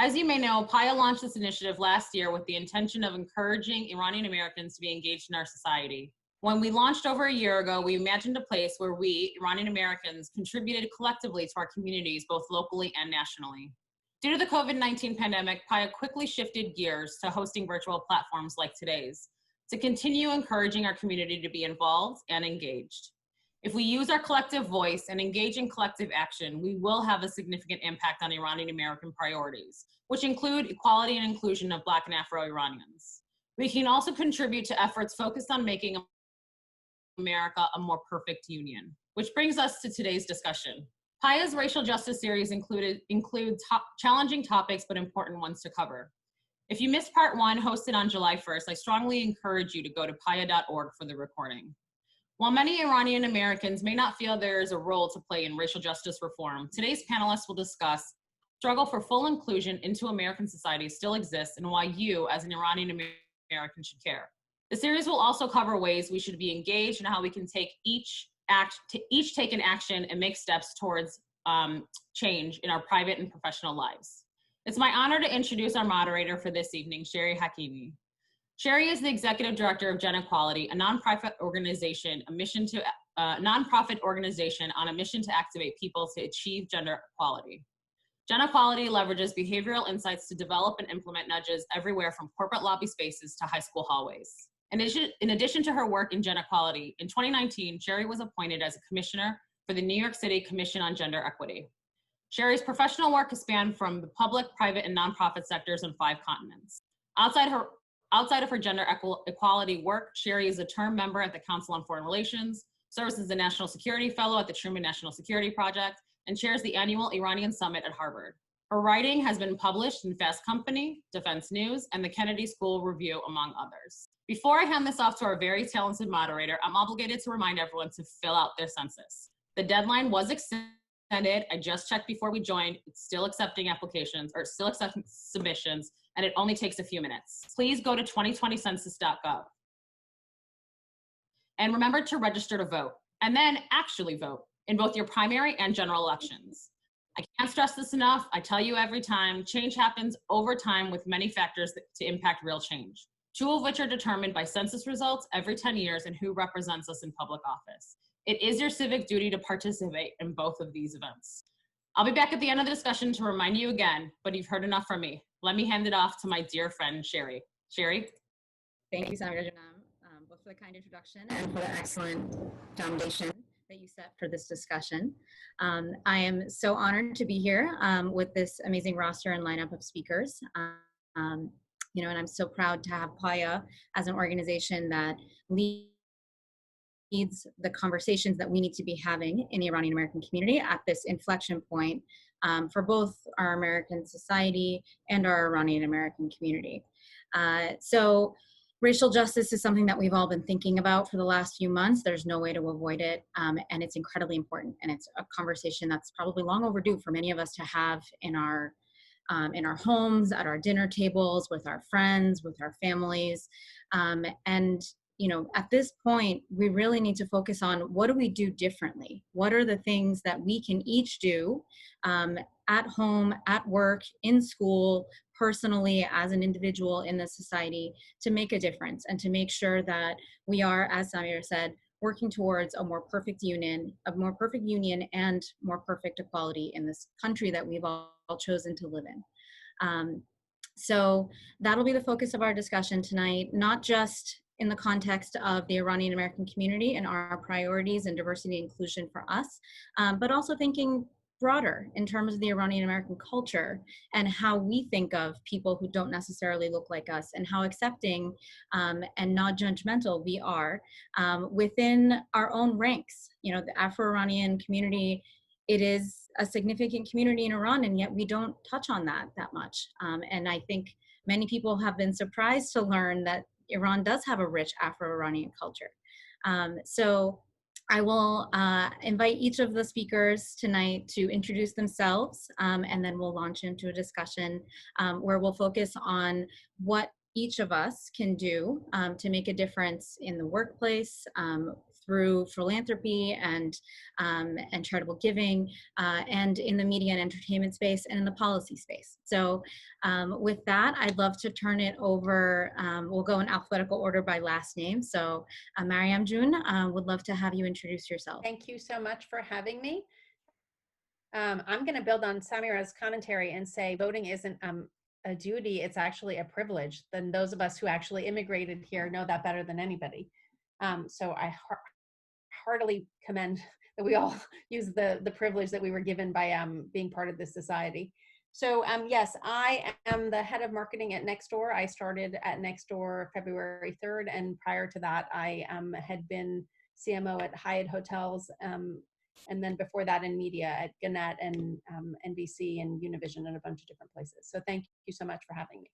As you may know, PAAIA launched this initiative last year with the intention of encouraging Iranian Americans to be engaged in our society. When we launched over a year ago, we imagined a place where we, Iranian Americans, contributed collectively to our communities, both locally and nationally. Due to the COVID-19 pandemic, PAAIA quickly shifted gears to hosting virtual platforms like today's to continue encouraging our community to be involved and engaged. If we use our collective voice and engage in collective action, we will have a significant impact on Iranian American priorities, which include equality and inclusion of Black and Afro-Iranians. We can also contribute to efforts focused on making America a more perfect union, which brings us to today's discussion. PAAIA's racial justice series includes challenging topics, but important ones to cover. If you missed part 1, hosted on July 1st, I strongly encourage you to go to paia.org for the recording. While many Iranian Americans may not feel there is a role to play in racial justice reform, today's panelists will discuss struggle for full inclusion into American society still exists and why you, as an Iranian American, should care. The series will also cover ways we should be engaged and how we can take each take an action and make steps towards change in our private and professional lives. It's my honor to introduce our moderator for this evening, Sherry Hakimi. Sherry is the executive director of genEquality, a nonprofit organization, on a mission to activate people to achieve gender equality. genEquality leverages behavioral insights to develop and implement nudges everywhere from corporate lobby spaces to high school hallways. In addition to her work in genEquality, in 2019, Sherry was appointed as a commissioner for the New York City Commission on Gender Equity. Sherry's professional work has spanned from the public, private, and nonprofit sectors on 5 continents. Outside of her gender equality work, Sherry is a term member at the Council on Foreign Relations, serves as a National Security Fellow at the Truman National Security Project, and chairs the annual Iranian Summit at Harvard. Her writing has been published in Fast Company, Defense News, and the Kennedy School Review, among others. Before I hand this off to our very talented moderator, I'm obligated to remind everyone to fill out their census. The deadline was extended. I just checked before we joined. It's still accepting applications, or still accepting submissions, and it only takes a few minutes. Please go to 2020census.gov. And remember to register to vote, and then actually vote in both your primary and general elections. I can't stress this enough. I tell you every time, change happens over time with many factors to impact real change, 2 of which are determined by census results every 10 years and who represents us in public office. It is your civic duty to participate in both of these events. I'll be back at the end of the discussion to remind you again, but you've heard enough from me. Let me hand it off to my dear friend, Sherry. Sherry? Thank you, Senator Janam, both for the kind introduction and for the excellent foundation that you set for this discussion. I am so honored to be here with this amazing roster and lineup of speakers. And I'm so proud to have PAAIA as an organization that leads the conversations that we need to be having in the Iranian American community at this inflection point for both our American society and our Iranian American community. So racial justice is something that we've all been thinking about for the last few months. There's no way to avoid it, and it's incredibly important. And it's a conversation that's probably long overdue for many of us to have in our homes, at our dinner tables, with our friends, with our families. At this point, we really need to focus on what do we do differently? What are the things that we can each do at home, at work, in school, personally, as an individual in the society to make a difference and to make sure that we are, as Samir said, working towards a more perfect union and more perfect equality in this country that we've all chosen to live in. So that'll be the focus of our discussion tonight, not just in the context of the Iranian American community and our priorities and diversity and inclusion for us, but also thinking broader in terms of the Iranian American culture and how we think of people who don't necessarily look like us and how accepting and not judgmental we are within our own ranks. The Afro-Iranian community, it is a significant community in Iran, and yet we don't touch on that much. And I think many people have been surprised to learn that Iran does have a rich Afro-Iranian culture. So I will invite each of the speakers tonight to introduce themselves, and then we'll launch into a discussion where we'll focus on what each of us can do to make a difference in the workplace, through philanthropy and charitable giving, and in the media and entertainment space and in the policy space. So with that, I'd love to turn it over. We'll go in alphabetical order by last name. So Maryam June, would love to have you introduce yourself. Thank you so much for having me. I'm going to build on Samira's commentary and say voting isn't a duty, it's actually a privilege. Then those of us who actually immigrated here know that better than anybody. So I heartily commend that we all use the privilege that we were given by being part of this society. So yes, I am the head of marketing at Nextdoor. I started at Nextdoor February 3rd, and prior to that, I had been CMO at Hyatt Hotels, and then before that in media at Gannett and NBC and Univision and a bunch of different places. So thank you so much for having me.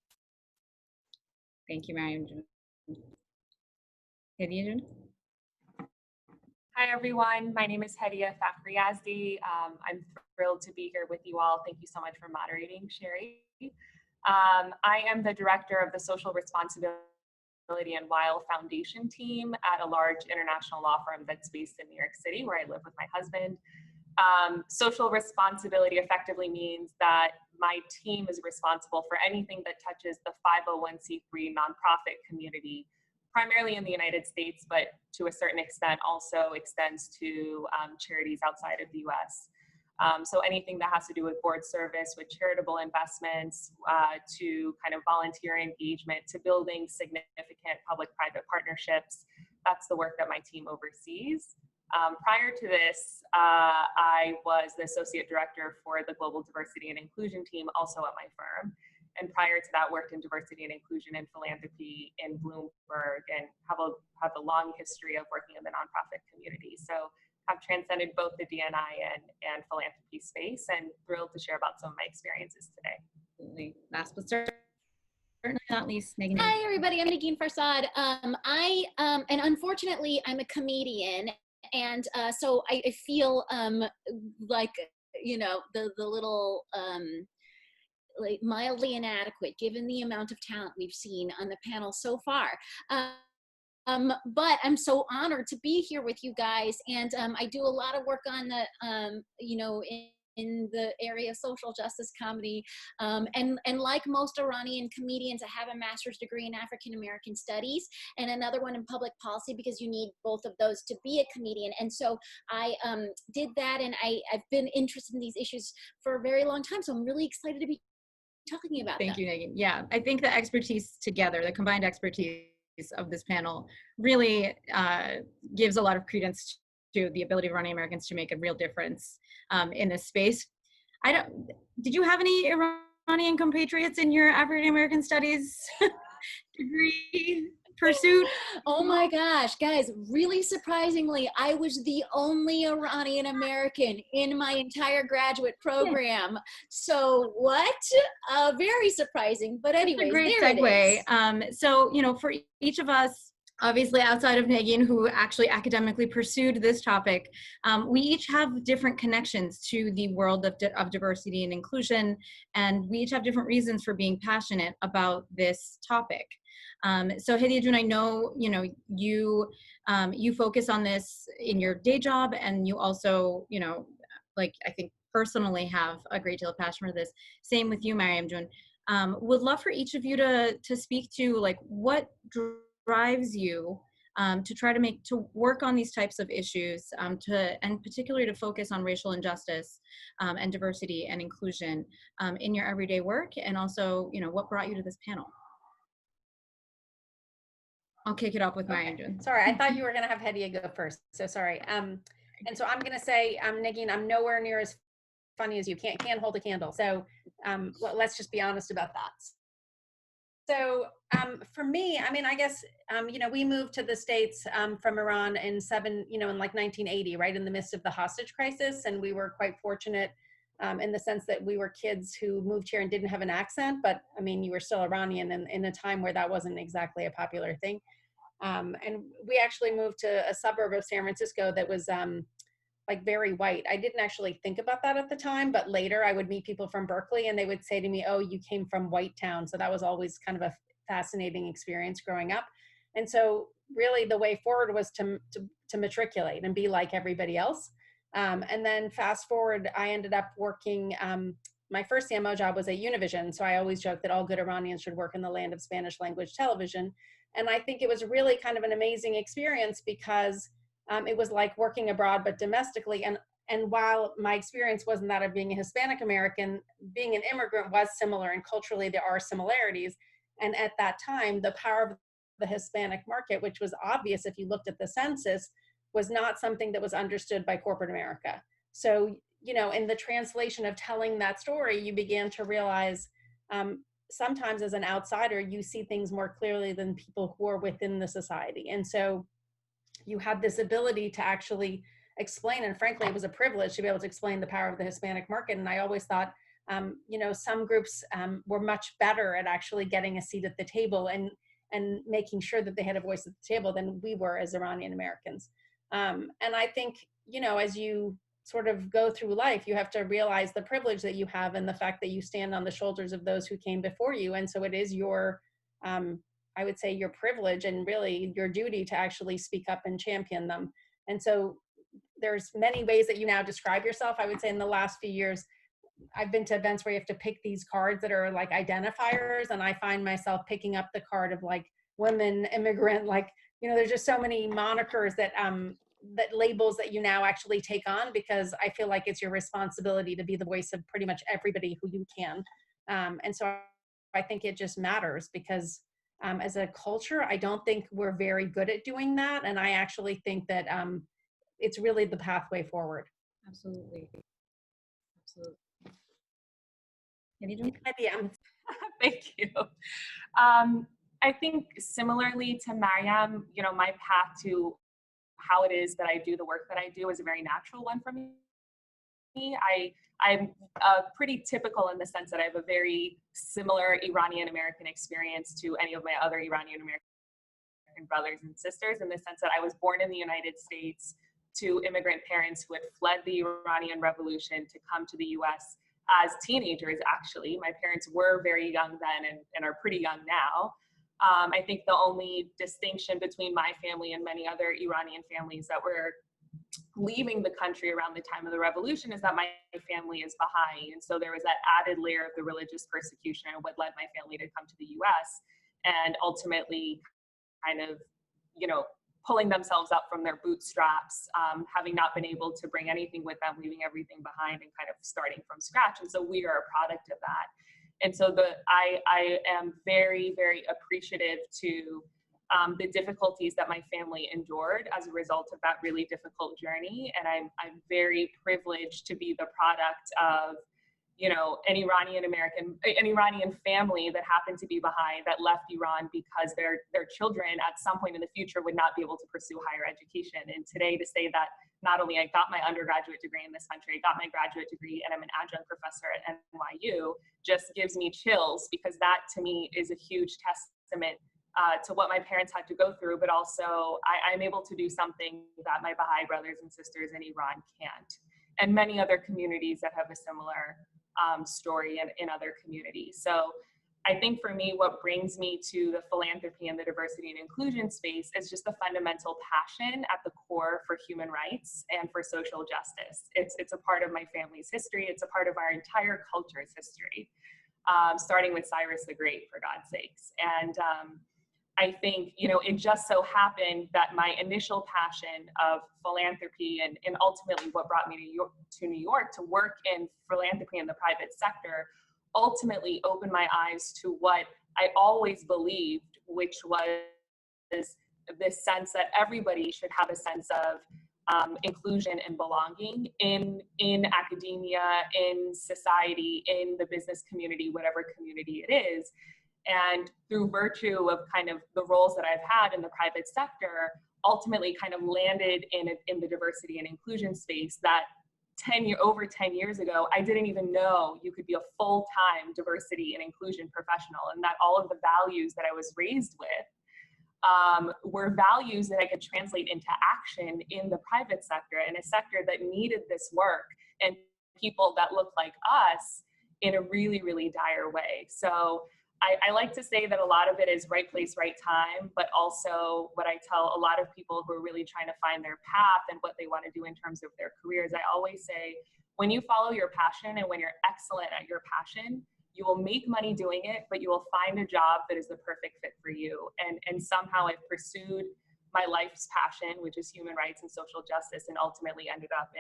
Thank you, Maryam. Hedieh? Hi, everyone. My name is Hedieh Fakhriyazdi. I'm thrilled to be here with you all. Thank you so much for moderating, Sherry. I am the director of the Social Responsibility and Weil Foundation team at a large international law firm that's based in New York City, where I live with my husband. Social responsibility effectively means that my team is responsible for anything that touches the 501c3 nonprofit community, primarily in the United States, but to a certain extent also extends to charities outside of the US. So anything that has to do with board service, with charitable investments, to kind of volunteer engagement, to building significant public-private partnerships, that's the work that my team oversees. Prior to this, I was the associate director for the Global Diversity and Inclusion team, also at my firm. And prior to that, worked in diversity and inclusion and philanthropy in Bloomberg, and have a long history of working in the nonprofit community. So I've transcended both the D&I and philanthropy space, and thrilled to share about some of my experiences today. Absolutely. Last but certainly not least, Negin. Hi, everybody. I'm Negin Farsad. And unfortunately, I'm a comedian. And so I feel like, you know, the little, like mildly inadequate given the amount of talent we've seen on the panel so far. But I'm so honored to be here with you guys. And I do a lot of work on the, you know, in the area of social justice comedy. And like most Iranian comedians, I have a master's degree in African American studies and another one in public policy, because you need both of those to be a comedian. And so I did that, and I've been interested in these issues for a very long time. So I'm really excited to be talking about Thank you, Negin. Yeah, I think the expertise together, the combined expertise of this panel really gives a lot of credence to the ability of Iranian Americans to make a real difference in this space. Did you have any Iranian compatriots in your African American studies degree pursuit? Oh my gosh, guys, really surprisingly, I was the only Iranian American in my entire graduate program. So what? Very surprising, but anyways, Great there segue. it is. So, you know, for each of us, obviously outside of Negin, who actually academically pursued this topic, we each have different connections to the world of diversity and inclusion, and we each have different reasons for being passionate about this topic. So Hedieh June, I know, you know, you focus on this in your day job, and you also, you know, like I think personally have a great deal of passion for this. Same with you, Maryam June. Would love for each of you to speak to like what drives you to try to work on these types of issues, and particularly to focus on racial injustice and diversity and inclusion in your everyday work, and also, you know, what brought you to this panel? I'll kick it off with Maryam June. Sorry, I thought you were going to have Hedieh go first. So sorry. And so I'm going to say, Negin, I'm nowhere near as funny as you. Can't hold a candle. So let's just be honest about that. So for me, I mean, I guess, you know, we moved to the States from Iran in like 1980, right in the midst of the hostage crisis. And we were quite fortunate in the sense that we were kids who moved here and didn't have an accent, but I mean, you were still Iranian in a time where that wasn't exactly a popular thing. And we actually moved to a suburb of San Francisco that was like very white. I didn't actually think about that at the time, but later I would meet people from Berkeley and they would say to me, oh, you came from White Town. So that was always kind of a fascinating experience growing up. And so really the way forward was to matriculate and be like everybody else. And then fast forward, I ended up working, my first CMO job was at Univision. So I always joke that all good Iranians should work in the land of Spanish language television. And I think it was really kind of an amazing experience because it was like working abroad, but domestically. And while my experience wasn't that of being a Hispanic American, being an immigrant was similar, and culturally there are similarities. And at that time, the power of the Hispanic market, which was obvious if you looked at the census, was not something that was understood by corporate America. So, you know, in the translation of telling that story, you began to realize sometimes as an outsider, you see things more clearly than people who are within the society. And so you had this ability to actually explain, and frankly, it was a privilege to be able to explain the power of the Hispanic market. And I always thought, you know, some groups were much better at actually getting a seat at the table and making sure that they had a voice at the table than we were as Iranian Americans. And I think, you know, as you sort of go through life, you have to realize the privilege that you have and the fact that you stand on the shoulders of those who came before you. And so it is your, I would say, your privilege and really your duty to actually speak up and champion them. And so there's many ways that you now describe yourself. I would say in the last few years, I've been to events where you have to pick these cards that are like identifiers, and I find myself picking up the card of like women, immigrant, like, you know, there's just so many monikers that that labels that you now actually take on, because I feel like it's your responsibility to be the voice of pretty much everybody who you can. And so I think it just matters because as a culture, I don't think we're very good at doing that. And I actually think that it's really the pathway forward. Absolutely. Absolutely. Hedieh. Thank you. I think similarly to Maryam, you know, my path to how it is that I do the work that I do is a very natural one for me. I'm pretty typical in the sense that I have a very similar Iranian American experience to any of my other Iranian American brothers and sisters, in the sense that I was born in the United States to immigrant parents who had fled the Iranian Revolution to come to the US as teenagers, actually. My parents were very young then and are pretty young now. I think the only distinction between my family and many other Iranian families that were leaving the country around the time of the revolution is that my family is Baha'i. And so there was that added layer of the religious persecution and what led my family to come to the US, and ultimately kind of, you know, pulling themselves up from their bootstraps, having not been able to bring anything with them, leaving everything behind and kind of starting from scratch. And so we are a product of that. And so I am very, very appreciative to the difficulties that my family endured as a result of that really difficult journey. And I'm very privileged to be the product of, you know, an Iranian family that happened to be Baha'i that left Iran because their children at some point in the future would not be able to pursue higher education. And today, to say that not only I got my undergraduate degree in this country, I got my graduate degree, and I'm an adjunct professor at NYU, just gives me chills, because that to me is a huge testament to what my parents had to go through, but also I'm able to do something that my Baha'i brothers and sisters in Iran can't, and many other communities that have a similar story in other communities. So I think for me, what brings me to the philanthropy and the diversity and inclusion space is just the fundamental passion at the core for human rights and for social justice. It's a part of my family's history. It's a part of our entire culture's history, starting with Cyrus the Great, for God's sakes. And I think, you know, it just so happened that my initial passion of philanthropy and ultimately what brought me to New York to work in philanthropy in the private sector ultimately opened my eyes to what I always believed, which was this sense that everybody should have a sense of inclusion and belonging in academia, in society, in the business community, whatever community it is. And through virtue of kind of the roles that I've had in the private sector, ultimately kind of landed in the diversity and inclusion space that over 10 years ago, I didn't even know you could be a full-time diversity and inclusion professional, and that all of the values that I was raised with were values that I could translate into action in the private sector, in a sector that needed this work and people that looked like us in a really, really dire way. So I like to say that a lot of it is right place, right time, but also what I tell a lot of people who are really trying to find their path and what they want to do in terms of their careers, I always say, when you follow your passion and when you're excellent at your passion, you will make money doing it, but you will find a job that is the perfect fit for you. And somehow I've pursued my life's passion, which is human rights and social justice, and ultimately ended up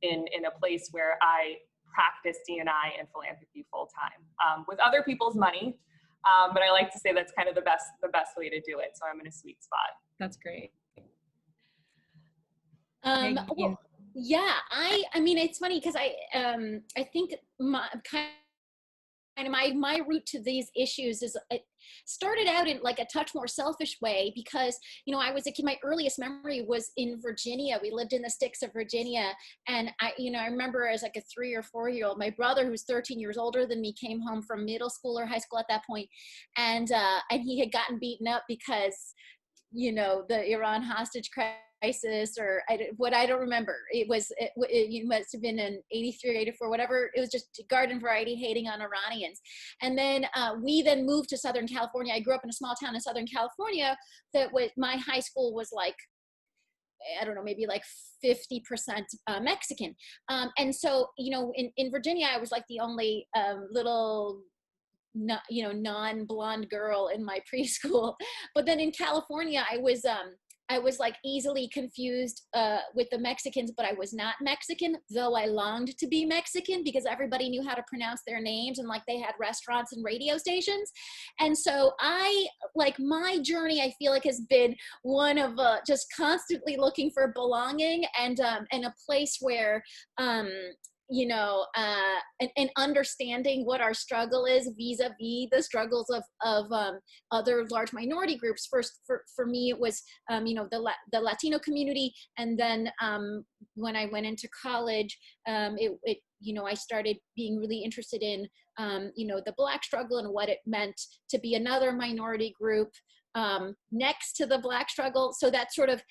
in a place where I practice D&I and philanthropy full time with other people's money. But I like to say that's kind of the best way to do it. So I'm in a sweet spot. That's great. Well, yeah, I mean, it's funny because I think my route to these issues is it started out in like a touch more selfish way because, you know, I was a kid, my earliest memory was in Virginia. We lived in the sticks of Virginia. And I remember as like a 3 or 4 year old, my brother, who's 13 years older than me, came home from middle school or high school at that point. And he had gotten beaten up because, you know, the Iran hostage crisis, or I don't remember. It must have been in 83 or 84, whatever. It was just garden variety hating on Iranians. And then we then moved to Southern California. I grew up in a small town in Southern California that was, my high school was like, I don't know, maybe like 50% Mexican. And so, you know, in Virginia, I was like the only little non-blonde girl in my preschool. But then in California, I was like easily confused with the Mexicans, but I was not Mexican, though I longed to be Mexican because everybody knew how to pronounce their names and like they had restaurants and radio stations. And so my journey, I feel like, has been one of just constantly looking for belonging and a place where and understanding what our struggle is vis-a-vis the struggles of other large minority groups. First, for me, it was, the Latino community. And then when I went into college, I started being really interested in, the Black struggle and what it meant to be another minority group next to the Black struggle. So that sort of,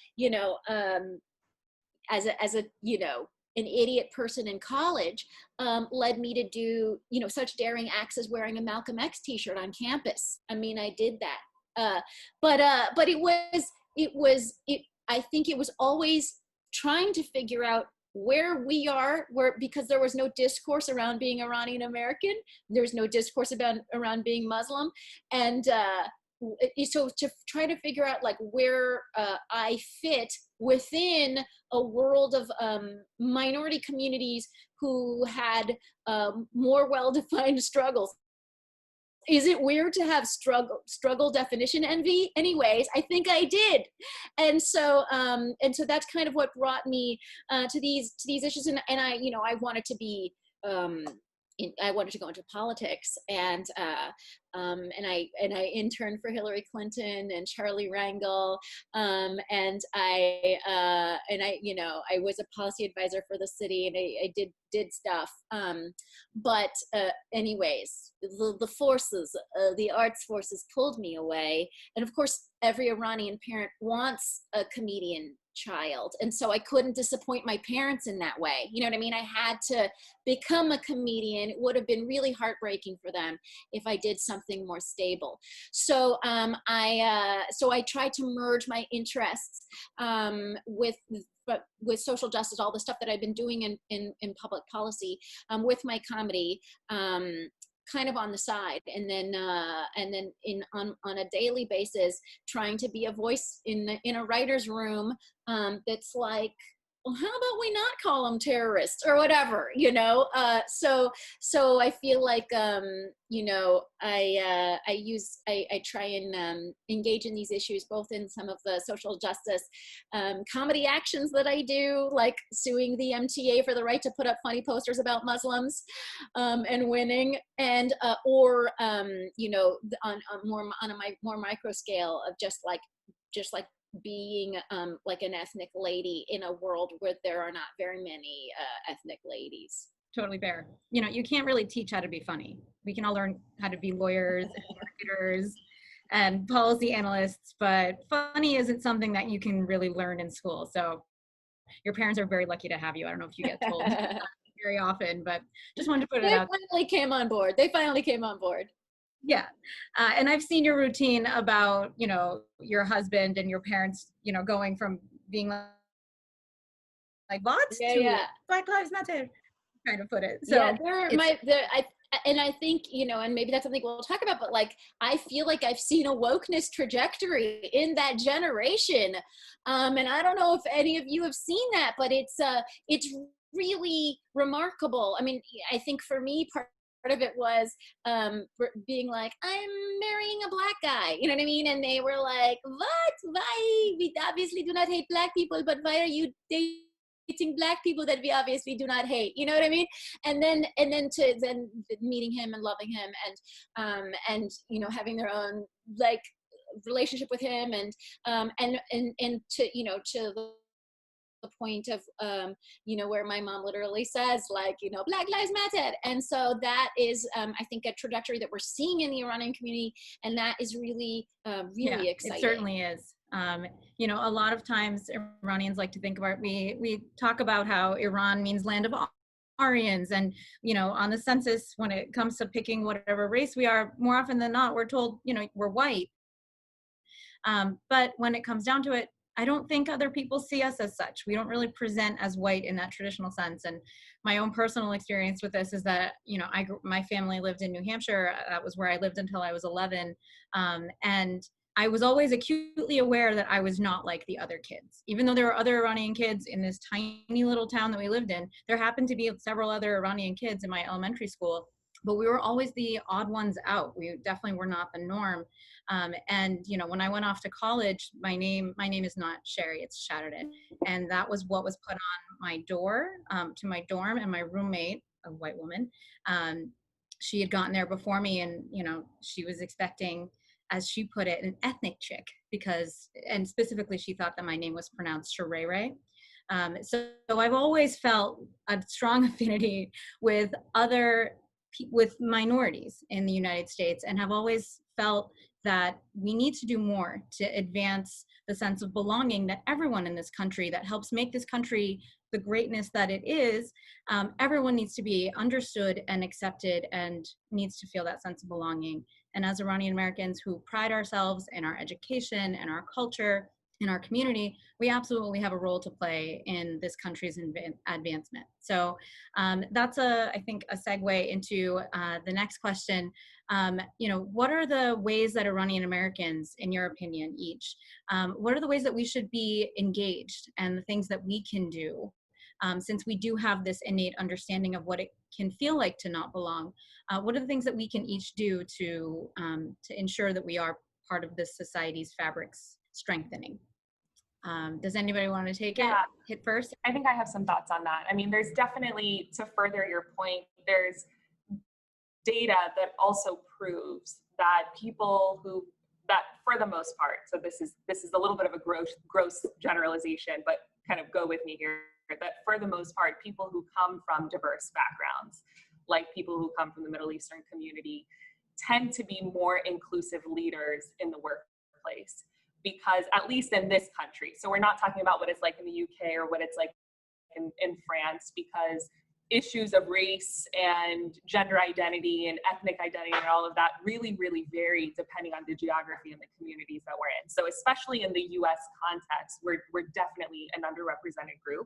as a an idiot person in college led me to do, such daring acts as wearing a Malcolm X t-shirt on campus. I mean, I did that. But I think it was always trying to figure out where we are, because there was no discourse around being Iranian American. There's no discourse around being Muslim. And so to try to figure out like where I fit within a world of minority communities who had more well-defined struggles. Is it weird to have struggle definition envy? Anyways, I think I did. And so that's kind of what brought me to these issues. And I wanted to be, I wanted to go into politics, and I interned for Hillary Clinton and Charlie Rangel, and I was a policy advisor for the city, and I did stuff. But anyways, the forces, the arts forces, pulled me away, and of course, every Iranian parent wants a comedian child, and so I couldn't disappoint my parents in that way. You know what I mean? I had to become a comedian. It would have been really heartbreaking for them if I did something more stable. So I tried to merge my interests with social justice, all the stuff that I've been doing in public policy, with my comedy, kind of on the side, and then on a daily basis, trying to be a voice in a writer's room that's like, well, how about we not call them terrorists or whatever, so I feel like I try and engage in these issues both in some of the social justice comedy actions that I do, like suing the MTA for the right to put up funny posters about Muslims and winning, and or on a more micro scale of just like being like an ethnic lady in a world where there are not very many ethnic ladies. Totally fair. You can't really teach how to be funny. We can all learn how to be lawyers and marketers and policy analysts, but funny isn't something that you can really learn in school. So your parents are very lucky to have you. I don't know if you get told very often, but just wanted to put it out. They finally came on board. Yeah. And I've seen your routine about, you know, your husband and your parents, you know, going from being like what Yeah, to yeah. Black Lives Matter, kind of put it. Yeah, So I think, you know, and maybe that's something we'll talk about, but like, I feel like I've seen a wokeness trajectory in that generation. And I don't know if any of you have seen that, but it's really remarkable. I mean, I think for me, part of it was being like, I'm marrying a Black guy, you know what I mean? And they were like, what? Why? We obviously do not hate Black people, but why are you dating Black people that we obviously do not hate, you know what I mean? And then meeting him and loving him, and you know, having their own like relationship with him, and to, you know, to the point of you know, where my mom literally says, like, you know, Black Lives Matter. And so that is I think a trajectory that we're seeing in the Iranian community, and that is really really exciting. It certainly is. You know, a lot of times Iranians like to think about, we talk about how Iran means land of Aryans, and, you know, on the census, when it comes to picking whatever race we are, more often than not, we're told, you know, we're white. But when it comes down to it, I don't think other people see us as such. We don't really present as white in that traditional sense. And my own personal experience with this is that, you know, my family lived in New Hampshire. That was where I lived until I was 11. And I was always acutely aware that I was not like the other kids. Even though there were other Iranian kids in this tiny little town that we lived in, there happened to be several other Iranian kids in my elementary school, but we were always the odd ones out. We definitely were not the norm. And, you know, when I went off to college, my name is not Sherry, it's Hedieh. And that was what was put on my door to my dorm, and my roommate, a white woman, she had gotten there before me, and, you know, she was expecting, as she put it, an ethnic chick, because, and specifically she thought that my name was pronounced Sherere. So I've always felt a strong affinity with with minorities in the United States, and have always felt that we need to do more to advance the sense of belonging that everyone in this country, that helps make this country the greatness that it is, everyone needs to be understood and accepted, and needs to feel that sense of belonging. And as Iranian Americans who pride ourselves in our education and our culture, in our community, we absolutely have a role to play in this country's advancement. So that's I think a segue into the next question. You know, what are the ways that Iranian Americans, in your opinion, each, what are the ways that we should be engaged, and the things that we can do, since we do have this innate understanding of what it can feel like to not belong? What are the things that we can each do to ensure that we are part of this society's fabric's strengthening? Does anybody want to take it? Hit first? I think I have some thoughts on that. I mean, there's definitely, to further your point, there's data that also proves that people who, that for the most part, so this is a little bit of a gross generalization, but kind of go with me here, that for the most part, people who come from diverse backgrounds, like people who come from the Middle Eastern community, tend to be more inclusive leaders in the workplace. Because at least in this country, so we're not talking about what it's like in the UK or what it's like in France, because issues of race and gender identity and ethnic identity and all of that really, really vary depending on the geography and the communities that we're in. So especially in the US context, we're definitely an underrepresented group,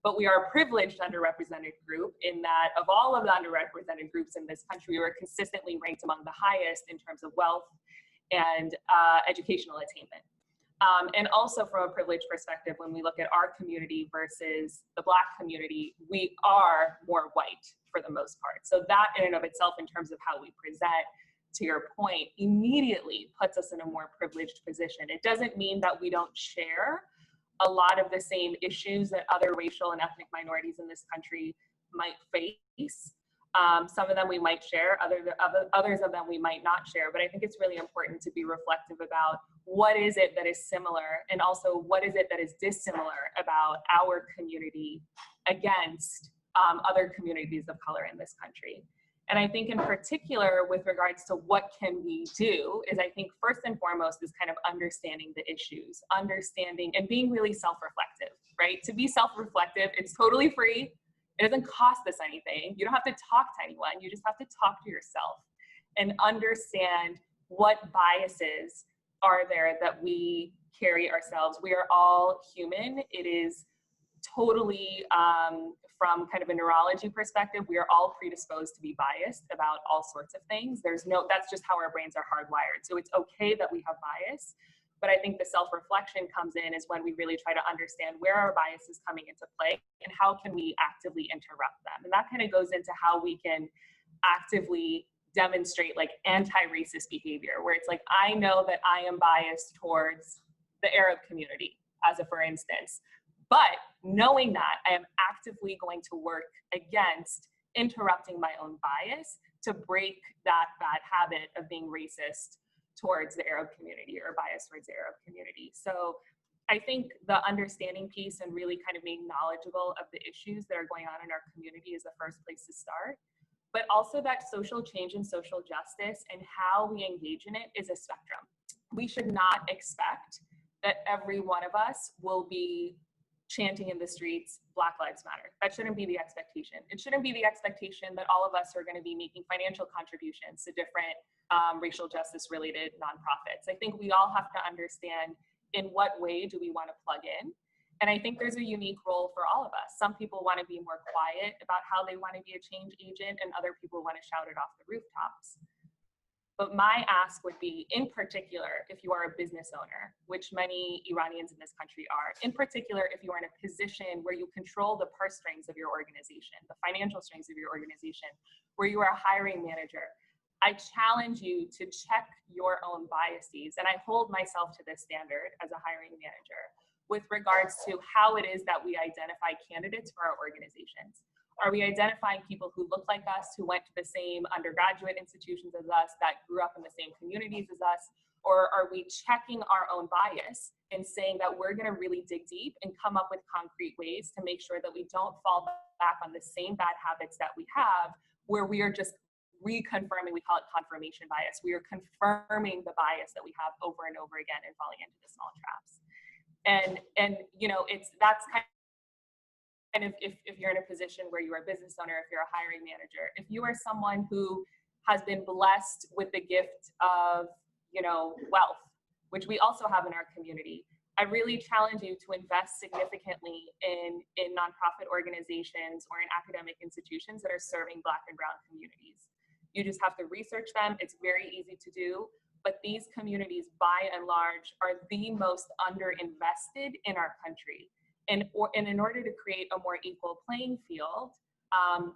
but we are a privileged underrepresented group in that of all of the underrepresented groups in this country, we're consistently ranked among the highest in terms of wealth and educational attainment. And also from a privilege perspective, when we look at our community versus the Black community, we are more white for the most part. So that in and of itself, in terms of how we present, to your point, immediately puts us in a more privileged position. It doesn't mean that we don't share a lot of the same issues that other racial and ethnic minorities in this country might face. Some of them we might share, others of them we might not share, but I think it's really important to be reflective about what is it that is similar, and also what is it that is dissimilar about our community against other communities of color in this country. And I think in particular with regards to what can we do is, I think first and foremost is kind of understanding the issues, understanding and being really self-reflective, right? To be self-reflective, it's totally free. It doesn't cost us anything. You don't have to talk to anyone. You just have to talk to yourself and understand what biases are there that we carry ourselves. We are all human. It is totally, from kind of a neurology perspective, we are all predisposed to be biased about all sorts of things. That's just how our brains are hardwired. So it's okay that we have bias. But I think the self-reflection comes in is when we really try to understand where our bias is coming into play and how can we actively interrupt them. And that kind of goes into how we can actively demonstrate like anti-racist behavior, where it's like, I know that I am biased towards the Arab community, as a for instance, but knowing that, I am actively going to work against interrupting my own bias to break that bad habit of being racist towards the Arab community or bias towards the Arab community. So I think the understanding piece and really kind of being knowledgeable of the issues that are going on in our community is the first place to start. But also that social change and social justice and how we engage in it is a spectrum. We should not expect that every one of us will be chanting in the streets, Black Lives Matter. That shouldn't be the expectation. It shouldn't be the expectation that all of us are going to be making financial contributions to different racial justice related nonprofits. I think we all have to understand in what way do we want to plug in. And I think there's a unique role for all of us. Some people want to be more quiet about how they want to be a change agent, and other people want to shout it off the rooftops. But my ask would be, in particular, if you are a business owner, which many Iranians in this country are, in particular, if you are in a position where you control the purse strings of your organization, the financial strings of your organization, where you are a hiring manager, I challenge you to check your own biases. And I hold myself to this standard as a hiring manager with regards to how it is that we identify candidates for our organizations. Are we identifying people who look like us, who went to the same undergraduate institutions as us, that grew up in the same communities as us? Or are we checking our own bias and saying that we're going to really dig deep and come up with concrete ways to make sure that we don't fall back on the same bad habits that we have, where we are just reconfirming, we call it confirmation bias. We are confirming the bias that we have over and over again and falling into the small traps. And you know, that's kind of if you're in a position where you're a business owner, if you're a hiring manager, if you are someone who has been blessed with the gift of, you know, wealth, which we also have in our community, I really challenge you to invest significantly in nonprofit organizations or in academic institutions that are serving Black and Brown communities. You just have to research them. It's very easy to do. But these communities, by and large, are the most underinvested in our country. And in order to create a more equal playing field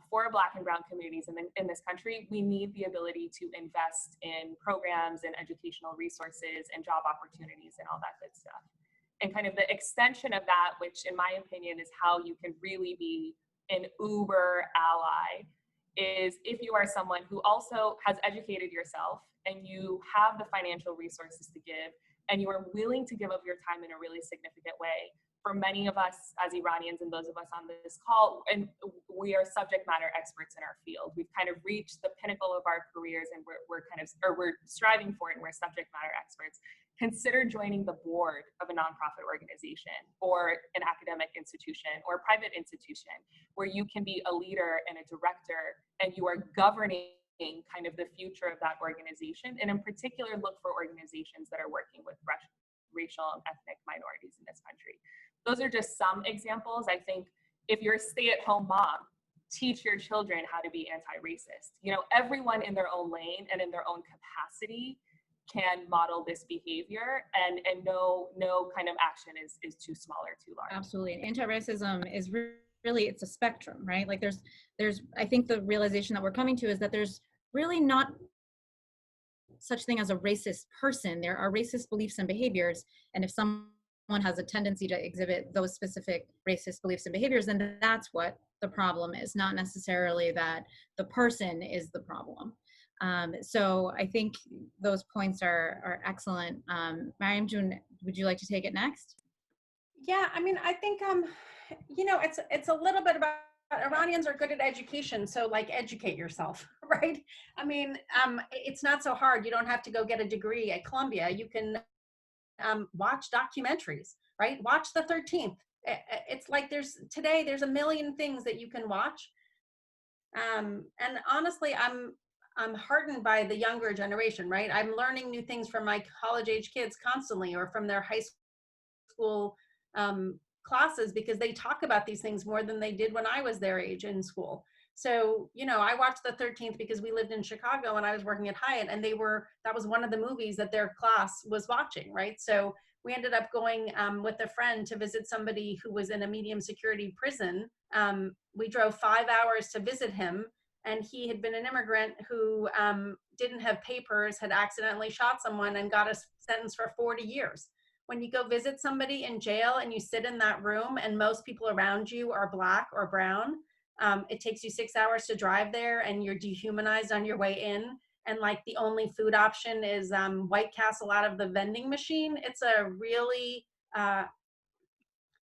for Black and Brown communities in this country, we need the ability to invest in programs and educational resources and job opportunities and all that good stuff. And kind of the extension of that, which in my opinion is how you can really be an uber ally, is if you are someone who also has educated yourself and you have the financial resources to give, and you are willing to give of your time in a really significant way. For many of us as Iranians and those of us on this call, and we are subject matter experts in our field. We've kind of reached the pinnacle of our careers and we're striving for it, and we're subject matter experts. Consider joining the board of a nonprofit organization or an academic institution or a private institution where you can be a leader and a director and you are governing kind of the future of that organization. And in particular, look for organizations that are working with racial and ethnic minorities in this country. Those are just some examples. I think if you're a stay-at-home mom, teach your children how to be anti-racist. You know, everyone in their own lane and in their own capacity can model this behavior, and no kind of action is too small or too large. Absolutely. Anti-racism is really, it's a spectrum, right? Like there's, I think the realization that we're coming to is that there's really not such thing as a racist person. There are racist beliefs and behaviors. And if someone has a tendency to exhibit those specific racist beliefs and behaviors, then that's what the problem is, not necessarily that the person is the problem. So I think those points are excellent. Maryam, would you like to take it next? Yeah, I mean, I think, you know, it's a little bit about Iranians are good at education. So like educate yourself, right? I mean, it's not so hard. You don't have to go get a degree at Columbia. You can watch documentaries, right? Watch The 13th. It's like there's a million things that you can watch. And honestly, I'm heartened by the younger generation, right? I'm learning new things from my college age kids constantly, or from their high school classes, because they talk about these things more than they did when I was their age in school. So, you know, I watched the 13th because we lived in Chicago and I was working at Hyatt, and that was one of the movies that their class was watching, right? So we ended up going with a friend to visit somebody who was in a medium security prison. We drove 5 hours to visit him, and he had been an immigrant who didn't have papers, had accidentally shot someone, and got a sentence for 40 years. When you go visit somebody in jail and you sit in that room and most people around you are Black or brown, it takes you 6 hours to drive there, and you're dehumanized on your way in. And like the only food option is White Castle out of the vending machine. It's a really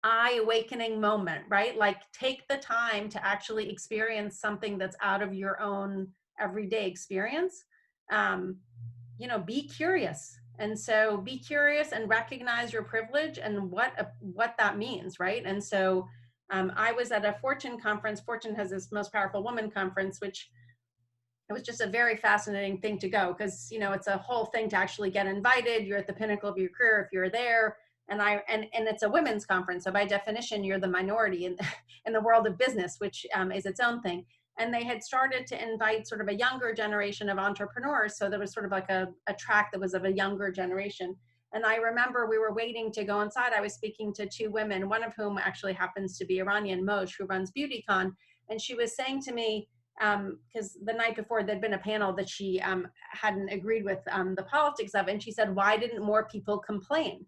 eye-awakening moment, right? Like, take the time to actually experience something that's out of your own everyday experience. You know, be curious. And so be curious and recognize your privilege and what that means, right? And so I was at a Fortune conference. Fortune has this Most Powerful Woman conference, which it was just a very fascinating thing to go, because, you know, it's a whole thing to actually get invited. You're at the pinnacle of your career if you're there. And it's a women's conference. So by definition, you're the minority in the world of business, which is its own thing. And they had started to invite sort of a younger generation of entrepreneurs. So there was sort of like a track that was of a younger generation. And I remember we were waiting to go inside. I was speaking to two women, one of whom actually happens to be Iranian, Moj, who runs BeautyCon. And she was saying to me, because the night before there'd been a panel that she hadn't agreed with the politics of, and she said, why didn't more people complain?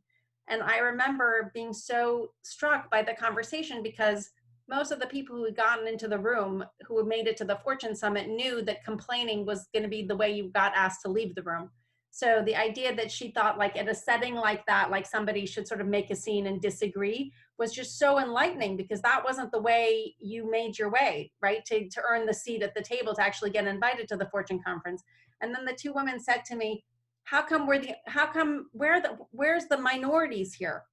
And I remember being so struck by the conversation, because most of the people who had gotten into the room, who had made it to the Fortune Summit, knew that complaining was going to be the way you got asked to leave the room. So the idea that she thought, like, at a setting like that, like somebody should sort of make a scene and disagree, was just so enlightening, because that wasn't the way you made your way, right? To earn the seat at the table, to actually get invited to the Fortune conference. And then the two women said to me, where's the minorities here?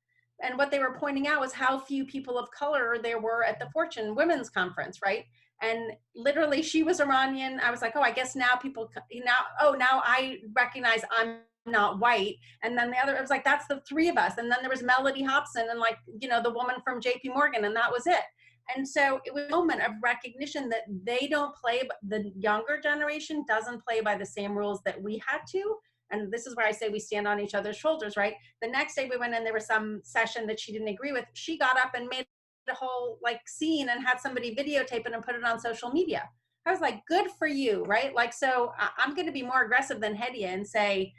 And what they were pointing out was how few people of color there were at the Fortune Women's Conference, right? And literally, she was Iranian. I was like, oh, I guess now now I recognize I'm not white. And then the other, it was like, that's the three of us. And then there was Melody Hobson and, like, you know, the woman from JP Morgan, and that was it. And so it was a moment of recognition that they don't play, the younger generation doesn't play by the same rules that we had to. And this is where I say we stand on each other's shoulders, right? The next day we went in, there was some session that she didn't agree with. She got up and made a whole like scene and had somebody videotape it and put it on social media. I was like, good for you, right? Like, so I'm going to be more aggressive than Hedieh and say,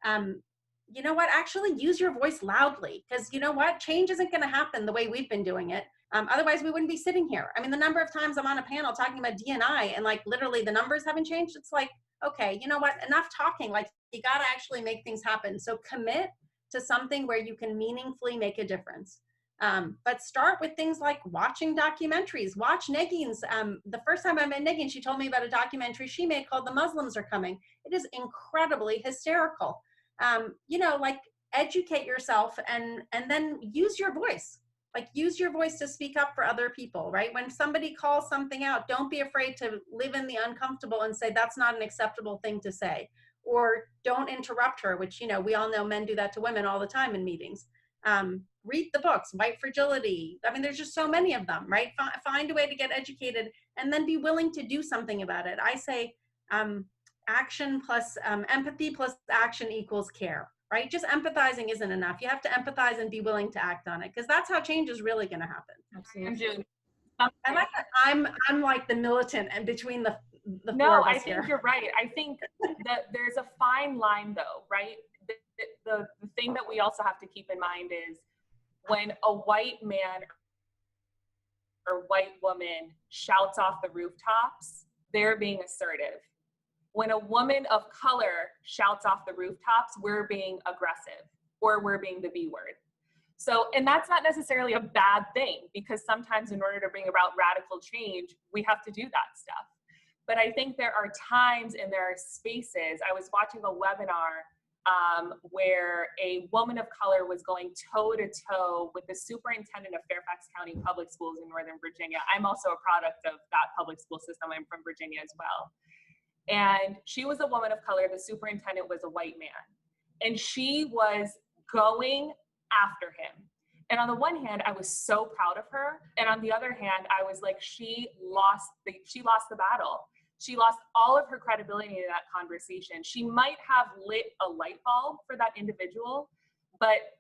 you know what, actually use your voice loudly, because you know what, change isn't going to happen the way we've been doing it. Otherwise we wouldn't be sitting here. I mean, the number of times I'm on a panel talking about D&I and like literally the numbers haven't changed. It's like, okay, you know what, enough talking. Like, you got to actually make things happen. So commit to something where you can meaningfully make a difference. But start with things like watching documentaries. Watch Negin's. The first time I met Negin, she told me about a documentary she made called The Muslims Are Coming. It is incredibly hysterical. You know, like, educate yourself and then use your voice. Like, use your voice to speak up for other people, right? When somebody calls something out, don't be afraid to live in the uncomfortable and say, that's not an acceptable thing to say. Or don't interrupt her, which, you know, we all know men do that to women all the time in meetings. Read the books, White Fragility. I mean, there's just so many of them, right? Find a way to get educated and then be willing to do something about it. I say action plus empathy plus action equals care, right? Just empathizing isn't enough. You have to empathize and be willing to act on it, because that's how change is really going to happen. Absolutely. I like that. I'm like the militant and between the no, four of us I think here. you're right. I think that there's a fine line though, right? The thing that we also have to keep in mind is when a white man or white woman shouts off the rooftops, they're being assertive. When a woman of color shouts off the rooftops, we're being aggressive, or we're being the B word. So, and that's not necessarily a bad thing, because sometimes in order to bring about radical change, we have to do that stuff. But I think there are times and there are spaces. I was watching a webinar where a woman of color was going toe to toe with the superintendent of Fairfax County Public Schools in Northern Virginia. I'm also a product of that public school system. I'm from Virginia as well. And she was a woman of color. The superintendent was a white man. And she was going after him. And on the one hand, I was so proud of her. And on the other hand, I was like, she lost the battle. She lost all of her credibility in that conversation. She might have lit a light bulb for that individual, but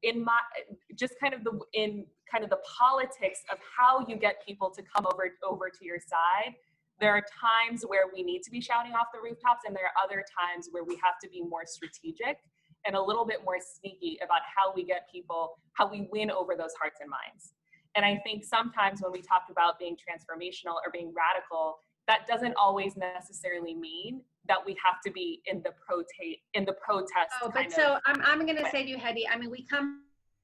in the politics of how you get people to come over to your side, there are times where we need to be shouting off the rooftops, and there are other times where we have to be more strategic and a little bit more sneaky about how we win over those hearts and minds. And I think sometimes when we talk about being transformational or being radical, that doesn't always necessarily mean that we have to be in the protest. Oh, but so I'm going to say to you, Hedieh, I mean, we come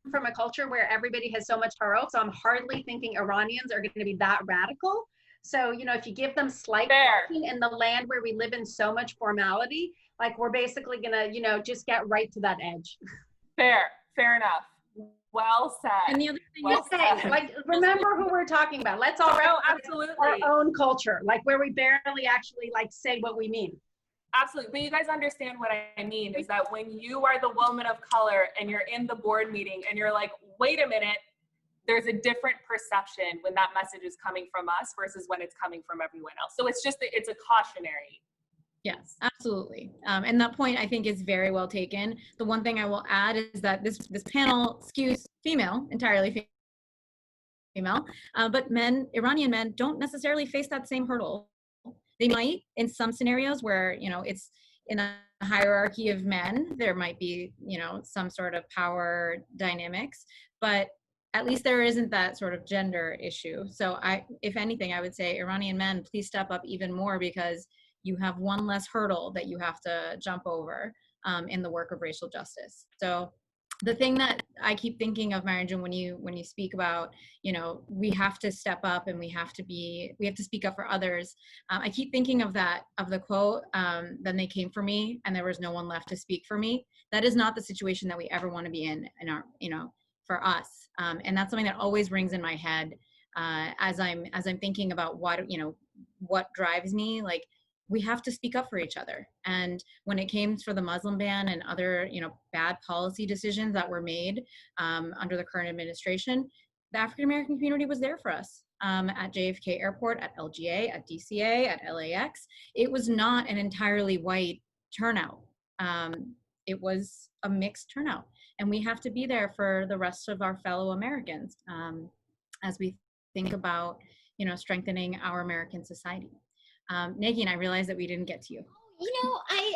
from a culture where everybody has so much power, so I'm hardly thinking Iranians are going to be that radical. So, you know, if you give them slight parking in the land where we live in so much formality, like we're basically going to, you know, just get right to that edge. Fair enough. Well said. And the other thing like, remember who we're talking about. Let's all absolutely our own culture, like where we barely actually like say what we mean. Absolutely. But you guys understand what I mean is that when you are the woman of color and you're in the board meeting and you're like, wait a minute, there's a different perception when that message is coming from us versus when it's coming from everyone else. So it's a cautionary. Yes, absolutely. And that point I think is very well taken. The one thing I will add is that this panel skews female, entirely female, but Iranian men don't necessarily face that same hurdle. They might in some scenarios where, you know, it's in a hierarchy of men, there might be, you know, some sort of power dynamics, but at least there isn't that sort of gender issue. So if anything, I would say Iranian men, please step up even more, because you have one less hurdle that you have to jump over in the work of racial justice. So the thing that I keep thinking of, Maryam, when you speak about, you know, we have to step up and we have to speak up for others. I keep thinking of the quote, then they came for me and there was no one left to speak for me. That is not the situation that we ever want to be in our, you know, for us. And that's something that always rings in my head as I'm thinking about what drives me. Like, we have to speak up for each other. And when it came for the Muslim ban and other, you know, bad policy decisions that were made under the current administration, the African American community was there for us at JFK Airport, at LGA, at DCA, at LAX. It was not an entirely white turnout. It was a mixed turnout. And we have to be there for the rest of our fellow Americans as we think about, you know, strengthening our American society. Negin, I realize that we didn't get to you. You know, I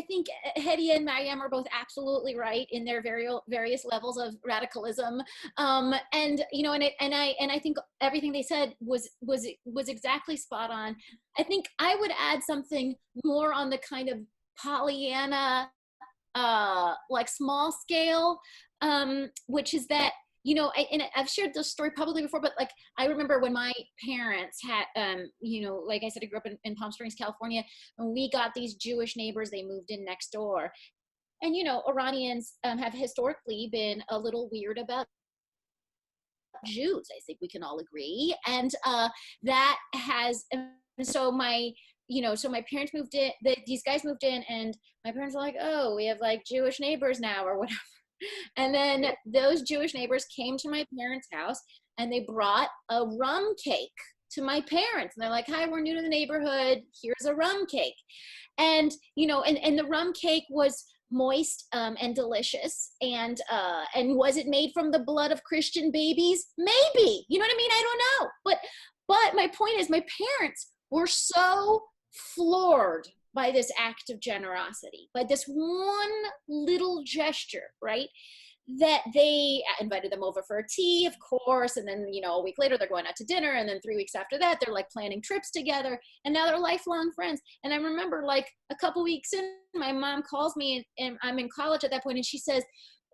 think Hedieh and Maryam are both absolutely right in their various levels of radicalism. And, you know, and I think everything they said was exactly spot on. I think I would add something more on the kind of Pollyanna, like small scale, which is that, you know, and I've shared this story publicly before, but like, I remember when my parents had, you know, like I said, I grew up in Palm Springs, California, and we got these Jewish neighbors, they moved in next door. And, you know, Iranians have historically been a little weird about Jews. I think we can all agree. And that has, so my parents moved in, these guys moved in, and my parents were like, oh, we have like Jewish neighbors now or whatever. And then those Jewish neighbors came to my parents' house and they brought a rum cake to my parents. And they're like, hi, we're new to the neighborhood. Here's a rum cake. And, you know, and the rum cake was moist and delicious. And was it made from the blood of Christian babies? Maybe. You know what I mean? I don't know. But my point is, my parents were so floored by this act of generosity, by this one little gesture, right? That they invited them over for a tea, of course, and then, you know, a week later they're going out to dinner, and then 3 weeks after that they're like planning trips together, and now they're lifelong friends. And I remember like a couple weeks in, my mom calls me, and I'm in college at that point, and she says,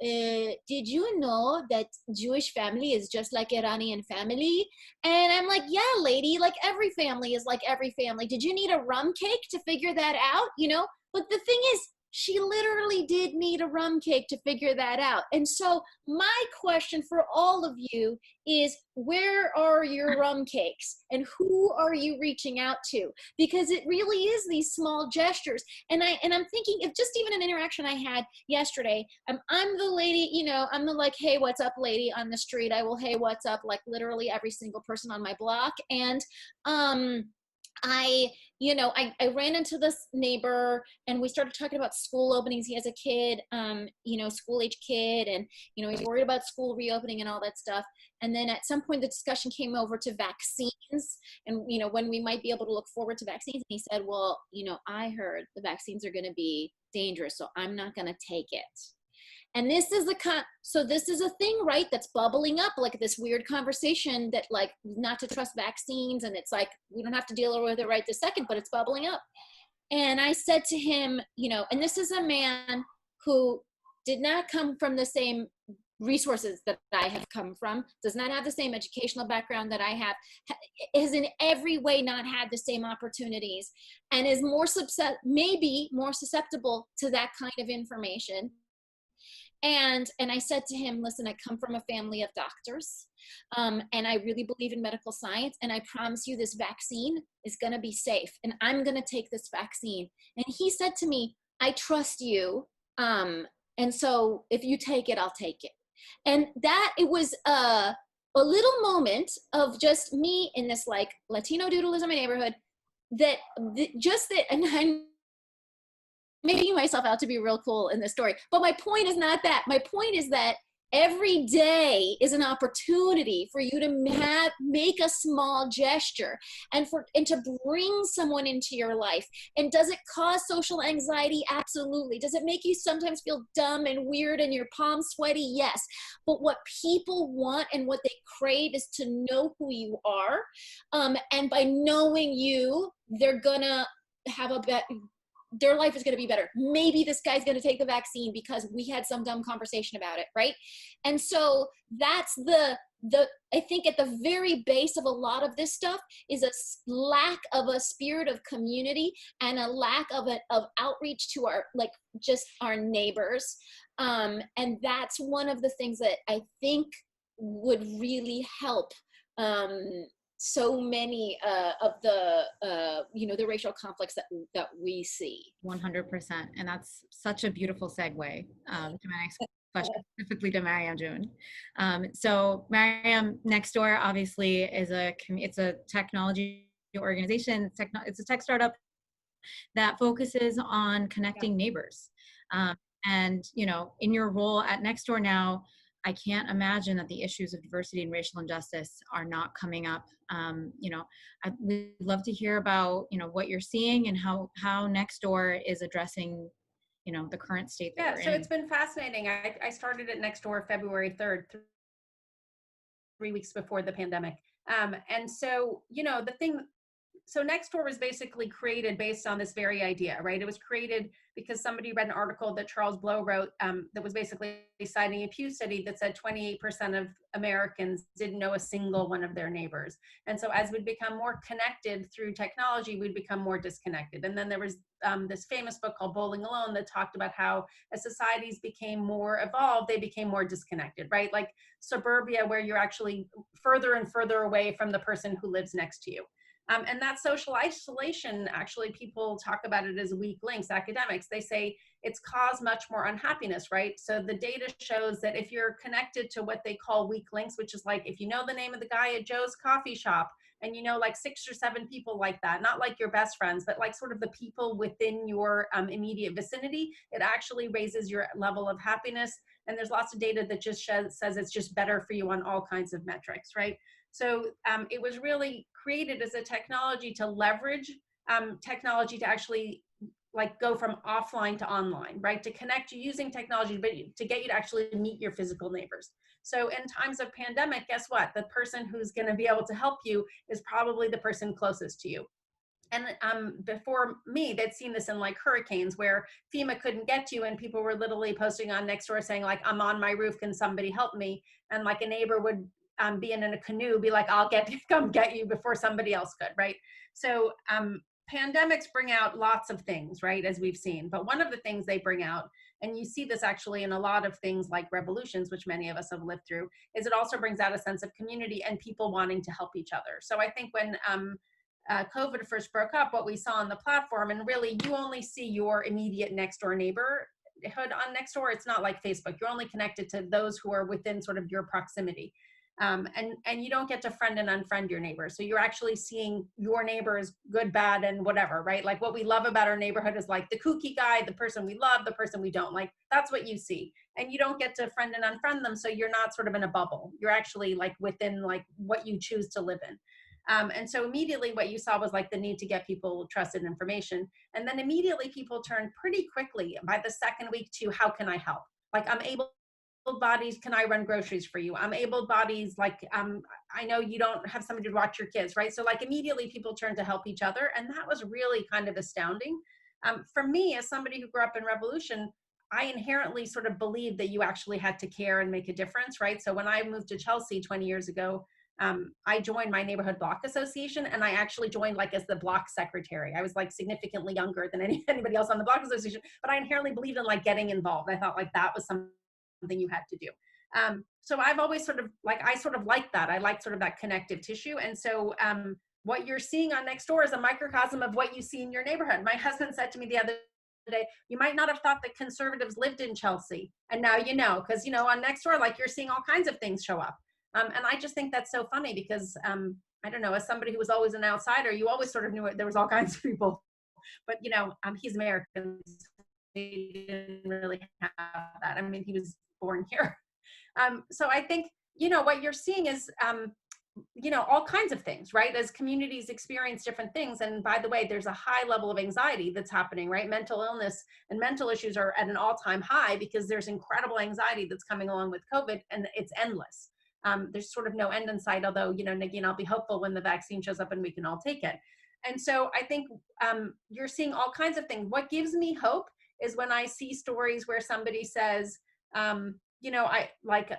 did you know that Jewish family is just like Iranian family? And I'm like, yeah, lady, like every family is like every family. Did you need a rum cake to figure that out? You know, but the thing is, She literally did need a rum cake to figure that out. And so my question for all of you is, where are your rum cakes and who are you reaching out to? Because it really is these small gestures. And I'm thinking of just even an interaction I had yesterday. I'm the lady, you know, I'm the like, hey, what's up lady on the street. I will, hey, what's up, like literally every single person on my block. And I ran into this neighbor and we started talking about school openings. He has a kid, school age kid, and, you know, he's worried about school reopening and all that stuff. And then at some point the discussion came over to vaccines and, you know, when we might be able to look forward to vaccines. And he said, well, you know, I heard the vaccines are going to be dangerous, so I'm not going to take it. And this is this is a thing, right, that's bubbling up, like this weird conversation that like not to trust vaccines, and it's like we don't have to deal with it right this second, but it's bubbling up. And I said to him, you know, and this is a man who did not come from the same resources that I have come from, does not have the same educational background that I have, is in every way not had the same opportunities, and is maybe more susceptible to that kind of information. And I said to him, listen, I come from a family of doctors, and I really believe in medical science, and I promise you this vaccine is going to be safe, and I'm going to take this vaccine. And he said to me, I trust you, and so if you take it, I'll take it. And that, it was a little moment of just me in this like Latino doodles in my neighborhood, and I'm making myself out to be real cool in this story. But my point is not that. My point is that every day is an opportunity for you to make a small gesture and to bring someone into your life. And does it cause social anxiety? Absolutely. Does it make you sometimes feel dumb and weird and your palms sweaty? Yes. But what people want and what they crave is to know who you are. And by knowing you, they're gonna have their life is going to be better. Maybe this guy's going to take the vaccine because we had some dumb conversation about it, right? And so that's I think at the very base of a lot of this stuff is a lack of a spirit of community and a lack of outreach to our neighbors. And that's one of the things that I think would really help so many of the racial conflicts that we see. 100%. And that's such a beautiful segue to my next question, specifically to Maryam June. So Maryam, Nextdoor obviously is it's a technology organization. It's a tech startup that focuses on connecting neighbors. And, you know, in your role at Nextdoor now, I can't imagine that the issues of diversity and racial injustice are not coming up. We'd love to hear about, you know, what you're seeing and how Nextdoor is addressing, you know, the current state that we're in. So it's been fascinating. I started at Nextdoor February 3rd, 3 weeks before the pandemic. And so, you know, so Nextdoor was basically created based on this very idea, right? It was created because somebody read an article that Charles Blow wrote that was basically citing a Pew study that said 28% of Americans didn't know a single one of their neighbors. And so as we'd become more connected through technology, we'd become more disconnected. And then there was this famous book called Bowling Alone that talked about how as societies became more evolved, they became more disconnected, right? Like suburbia, where you're actually further and further away from the person who lives next to you. And that social isolation, actually, people talk about it as weak links. Academics, they say it's caused much more unhappiness, right? So the data shows that if you're connected to what they call weak links, which is like if you know the name of the guy at Joe's coffee shop and you know like 6 or 7 people like that, not like your best friends, but like sort of the people within your immediate vicinity, it actually raises your level of happiness. And there's lots of data that just says it's just better for you on all kinds of metrics, right? So it was really created as a technology to leverage technology to actually like go from offline to online, right? To connect you using technology, but to get you to actually meet your physical neighbors. So in times of pandemic, guess what? The person who's going to be able to help you is probably the person closest to you. And before me, they'd seen this in like hurricanes where FEMA couldn't get to you and people were literally posting on Nextdoor saying like, I'm on my roof, can somebody help me? And like a neighbor would be in a canoe, be like, I'll come get you before somebody else could, right? So pandemics bring out lots of things, right, as we've seen. But one of the things they bring out, and you see this actually in a lot of things like revolutions, which many of us have lived through, is it also brings out a sense of community and people wanting to help each other. So I think when COVID first broke up, what we saw on the platform, and really you only see your immediate next door neighborhood on Nextdoor. It's not like Facebook. You're only connected to those who are within sort of your proximity. And you don't get to friend and unfriend your neighbor. So you're actually seeing your neighbors good, bad, and whatever, right? Like what we love about our neighborhood is like the kooky guy, the person we love, the person we don't like. That's what you see. And you don't get to friend and unfriend them. So you're not sort of in a bubble. You're actually like within like what you choose to live in. And so immediately what you saw was like the need to get people trusted information. And then immediately people turned pretty quickly by the second week to how can I help? Like I'm able bodies, can I run groceries for you? I'm able bodies, like I know you don't have somebody to watch your kids, right? So like immediately people turn to help each other. And that was really kind of astounding. For me, as somebody who grew up in revolution, I inherently sort of believed that you actually had to care and make a difference, right? So when I moved to Chelsea 20 years ago, I joined my neighborhood block association, and I actually joined like as the block secretary. I was like significantly younger than anybody else on the block association, but I inherently believed in like getting involved. I thought like that was something you had to do. So I've always sort of like, I sort of like that. I like sort of that connective tissue. And so what you're seeing on Nextdoor is a microcosm of what you see in your neighborhood. My husband said to me the other day, you might not have thought that conservatives lived in Chelsea. And now you know, because, you know, on Nextdoor, like you're seeing all kinds of things show up. And I just think that's so funny because, I don't know, as somebody who was always an outsider, you always sort of knew it. There was all kinds of people. But, you know, he's American. So he didn't really have that. I mean, he was born here. So I think, you know, what you're seeing is, you know, all kinds of things, right? As communities experience different things. And by the way, there's a high level of anxiety that's happening, right? Mental illness and mental issues are at an all-time high because there's incredible anxiety that's coming along with COVID, and it's endless. There's sort of no end in sight, although, you know, Negin, I'll be hopeful when the vaccine shows up and we can all take it. And so I think you're seeing all kinds of things. What gives me hope is when I see stories where somebody says, you know,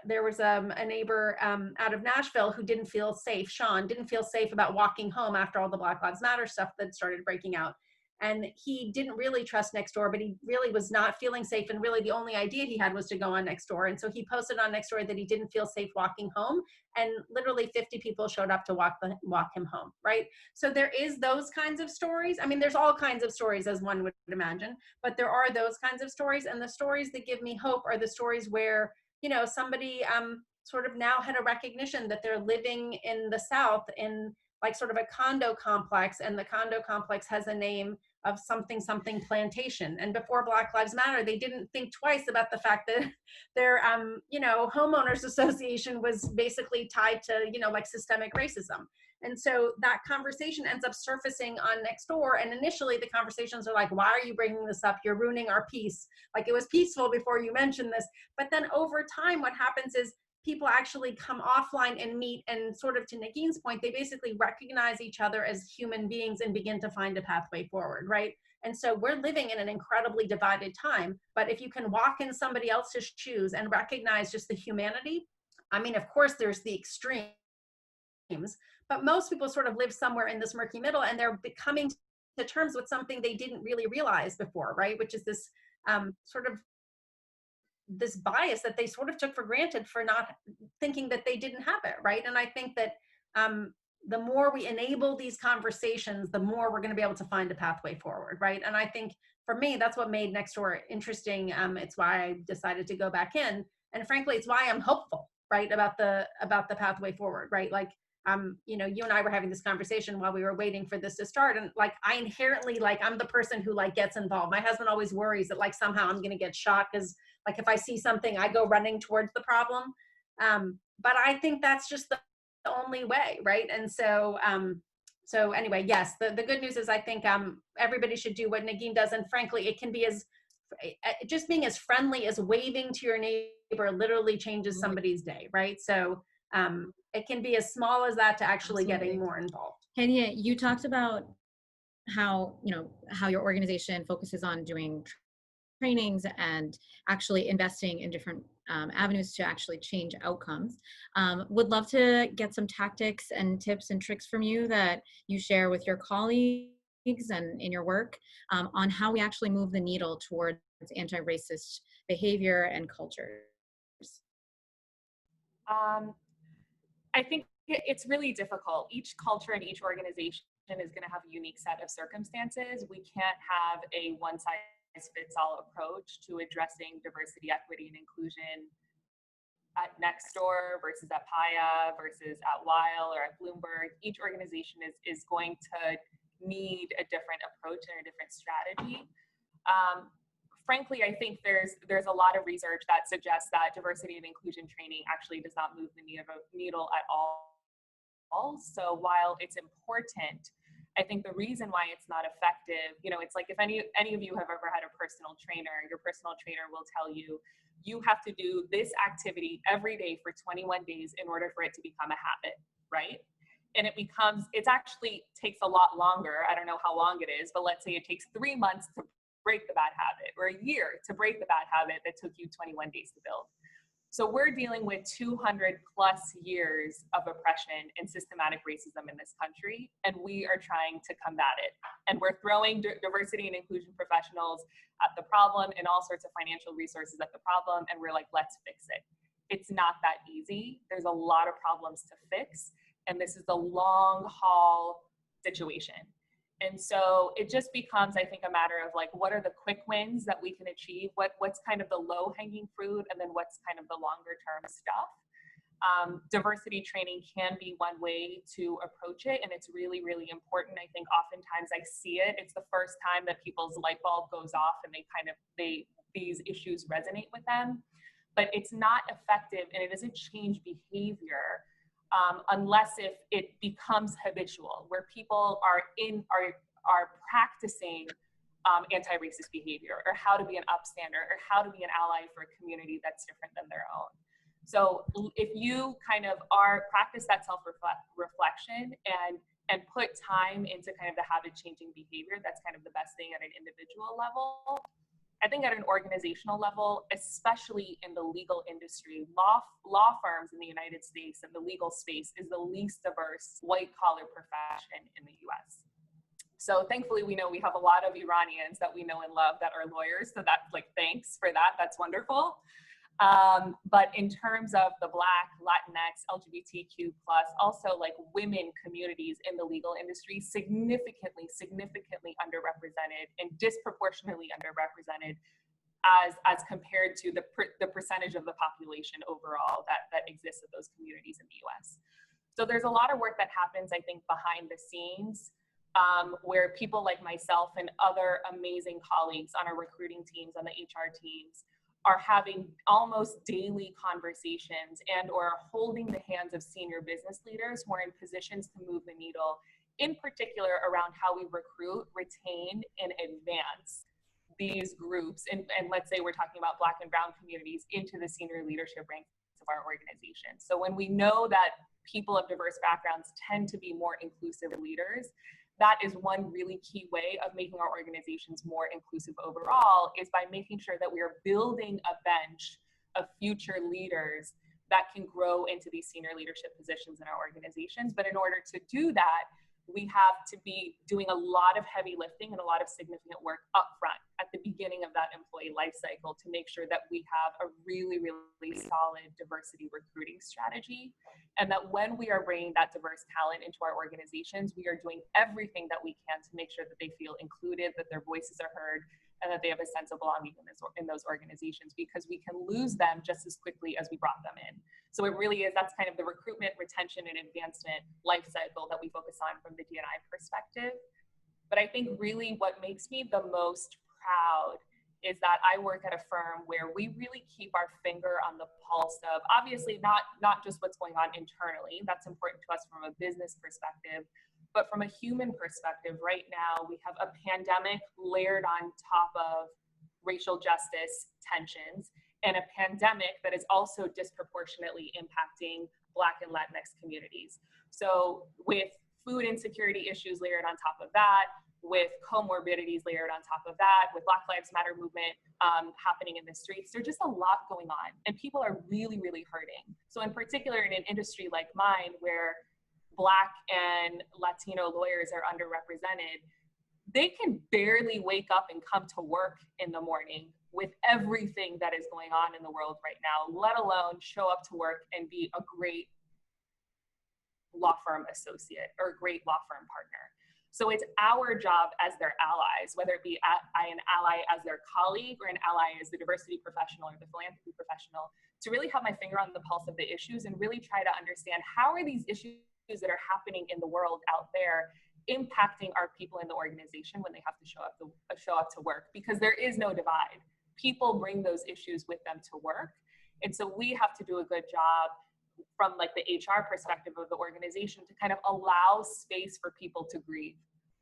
there was a neighbor out of Nashville who didn't feel safe. Sean didn't feel safe about walking home after all the Black Lives Matter stuff that started breaking out. And he didn't really trust Nextdoor, but he really was not feeling safe. And really the only idea he had was to go on Nextdoor. And so he posted on Nextdoor that he didn't feel safe walking home. And literally 50 people showed up to walk him home, right? So there is those kinds of stories. I mean, there's all kinds of stories, as one would imagine, but there are those kinds of stories. And the stories that give me hope are the stories where, you know, somebody sort of now had a recognition that they're living in the South in like sort of a condo complex, and the condo complex has a name of something plantation. And before Black Lives Matter, they didn't think twice about the fact that their you know, homeowners association was basically tied to, you know, like systemic racism. And so that conversation ends up surfacing on Nextdoor. And initially the conversations are like, why are you bringing this up? You're ruining our peace. Like it was peaceful before you mentioned this. But then over time, what happens is people actually come offline and meet, and sort of to Negin's point, they basically recognize each other as human beings and begin to find a pathway forward, right? And so we're living in an incredibly divided time, but if you can walk in somebody else's shoes and recognize just the humanity, I mean, of course there's the extremes, but most people sort of live somewhere in this murky middle, and they're coming to terms with something they didn't really realize before, right? Which is this sort of this bias that they sort of took for granted for not thinking that they didn't have it, right? And I think that the more we enable these conversations, the more we're going to be able to find a pathway forward, right? And I think for me, that's what made Nextdoor interesting. It's why I decided to go back in, and frankly, it's why I'm hopeful, right, about the pathway forward, right? Like, you know, you and I were having this conversation while we were waiting for this to start, and like I inherently, like, I'm the person who like gets involved. My husband always worries that like somehow I'm going to get shot because like if I see something, I go running towards the problem. But I think that's just the only way, right? And so so anyway, yes, the good news is I think everybody should do what Negin does, and frankly, it can be as just being as friendly as waving to your neighbor literally changes somebody's day, right? So it can be as small as that to actually getting more involved. Hedieh, you talked about how, you know, how your organization focuses on doing trainings and actually investing in different avenues to actually change outcomes. Would love to get some tactics and tips and tricks from you that you share with your colleagues and in your work on how we actually move the needle towards anti-racist behavior and cultures? I think it's really difficult. Each culture and each organization is going to have a unique set of circumstances. We can't have a one-size-fits-all approach to addressing diversity, equity, and inclusion at Nextdoor versus at PAAIA versus at Weil or at Bloomberg. Each organization is going to need a different approach and a different strategy. Frankly, I think there's a lot of research that suggests that diversity and inclusion training actually does not move the needle at all. So while it's important, I think the reason why it's not effective, it's like if any of you have ever had a personal trainer, your personal trainer will tell you, you have to do this activity every day for 21 days in order for it to become a habit, right? And it actually takes a lot longer. I don't know how long it is, but let's say it takes 3 months to break the bad habit, or a year to break the bad habit that took you 21 days to build. So we're dealing with 200 plus years of oppression and systematic racism in this country, and we are trying to combat it. And we're throwing diversity and inclusion professionals at the problem and all sorts of financial resources at the problem, and we're like, let's fix it. It's not that easy. There's a lot of problems to fix, and this is a long haul situation. And so it just becomes, I think, a matter of like, what are the quick wins that we can achieve? What's kind of the low hanging fruit, and then what's kind of the longer term stuff? Diversity training can be one way to approach it, and it's really, really important. I think oftentimes I see it. It's the first time that people's light bulb goes off and these issues resonate with them, but it's not effective and it doesn't change behavior unless if it becomes habitual, where people are practicing anti-racist behavior, or how to be an upstander, or how to be an ally for a community that's different than their own. So if you kind of practice that self-reflection and put time into kind of the habit-changing behavior, that's kind of the best thing at an individual level. I think at an organizational level, especially in the legal industry, law firms in the United States and the legal space is the least diverse white-collar profession in the US. So thankfully, we know we have a lot of Iranians that we know and love that are lawyers. So that's like, thanks for that. That's wonderful. But in terms of the Black, Latinx, LGBTQ+, also like women communities in the legal industry, significantly underrepresented and disproportionately underrepresented as compared to the percentage of the population overall that exists in those communities in the US. So there's a lot of work that happens, I think, behind the scenes, where people like myself and other amazing colleagues on our recruiting teams, on the HR teams, are having almost daily conversations and or holding the hands of senior business leaders who are in positions to move the needle, in particular around how we recruit, retain, and advance these groups. And let's say we're talking about Black and brown communities into the senior leadership ranks of our organization. So when we know that people of diverse backgrounds tend to be more inclusive leaders, that is one really key way of making our organizations more inclusive overall, is by making sure that we are building a bench of future leaders that can grow into these senior leadership positions in our organizations. But in order to do that, we have to be doing a lot of heavy lifting and a lot of significant work upfront at the beginning of that employee life cycle to make sure that we have a really, really solid diversity recruiting strategy. And that when we are bringing that diverse talent into our organizations, we are doing everything that we can to make sure that they feel included, that their voices are heard, and that they have a sense of belonging in those organizations, because we can lose them just as quickly as we brought them in. So it really is, that's kind of the recruitment, retention, and advancement life cycle that we focus on from the D&I perspective. But I think really what makes me the most proud is that I work at a firm where we really keep our finger on the pulse of, obviously not just what's going on internally, that's important to us from a business perspective, but from a human perspective. Right now, we have a pandemic layered on top of racial justice tensions, and a pandemic that is also disproportionately impacting Black and Latinx communities. So with food insecurity issues layered on top of that, with comorbidities layered on top of that, with Black Lives Matter movement happening in the streets, there's just a lot going on, and people are really, really hurting. So in particular, in an industry like mine, where Black and Latino lawyers are underrepresented, they can barely wake up and come to work in the morning with everything that is going on in the world right now, let alone show up to work and be a great law firm associate or a great law firm partner. So it's our job as their allies, whether it be an ally as their colleague or an ally as the diversity professional or the philanthropy professional, to really have my finger on the pulse of the issues and really try to understand how are these issues that are happening in the world out there impacting our people in the organization when they have to show up to work, because there is no divide. People bring those issues with them to work. And so we have to do a good job from like the HR perspective of the organization to kind of allow space for people to grieve,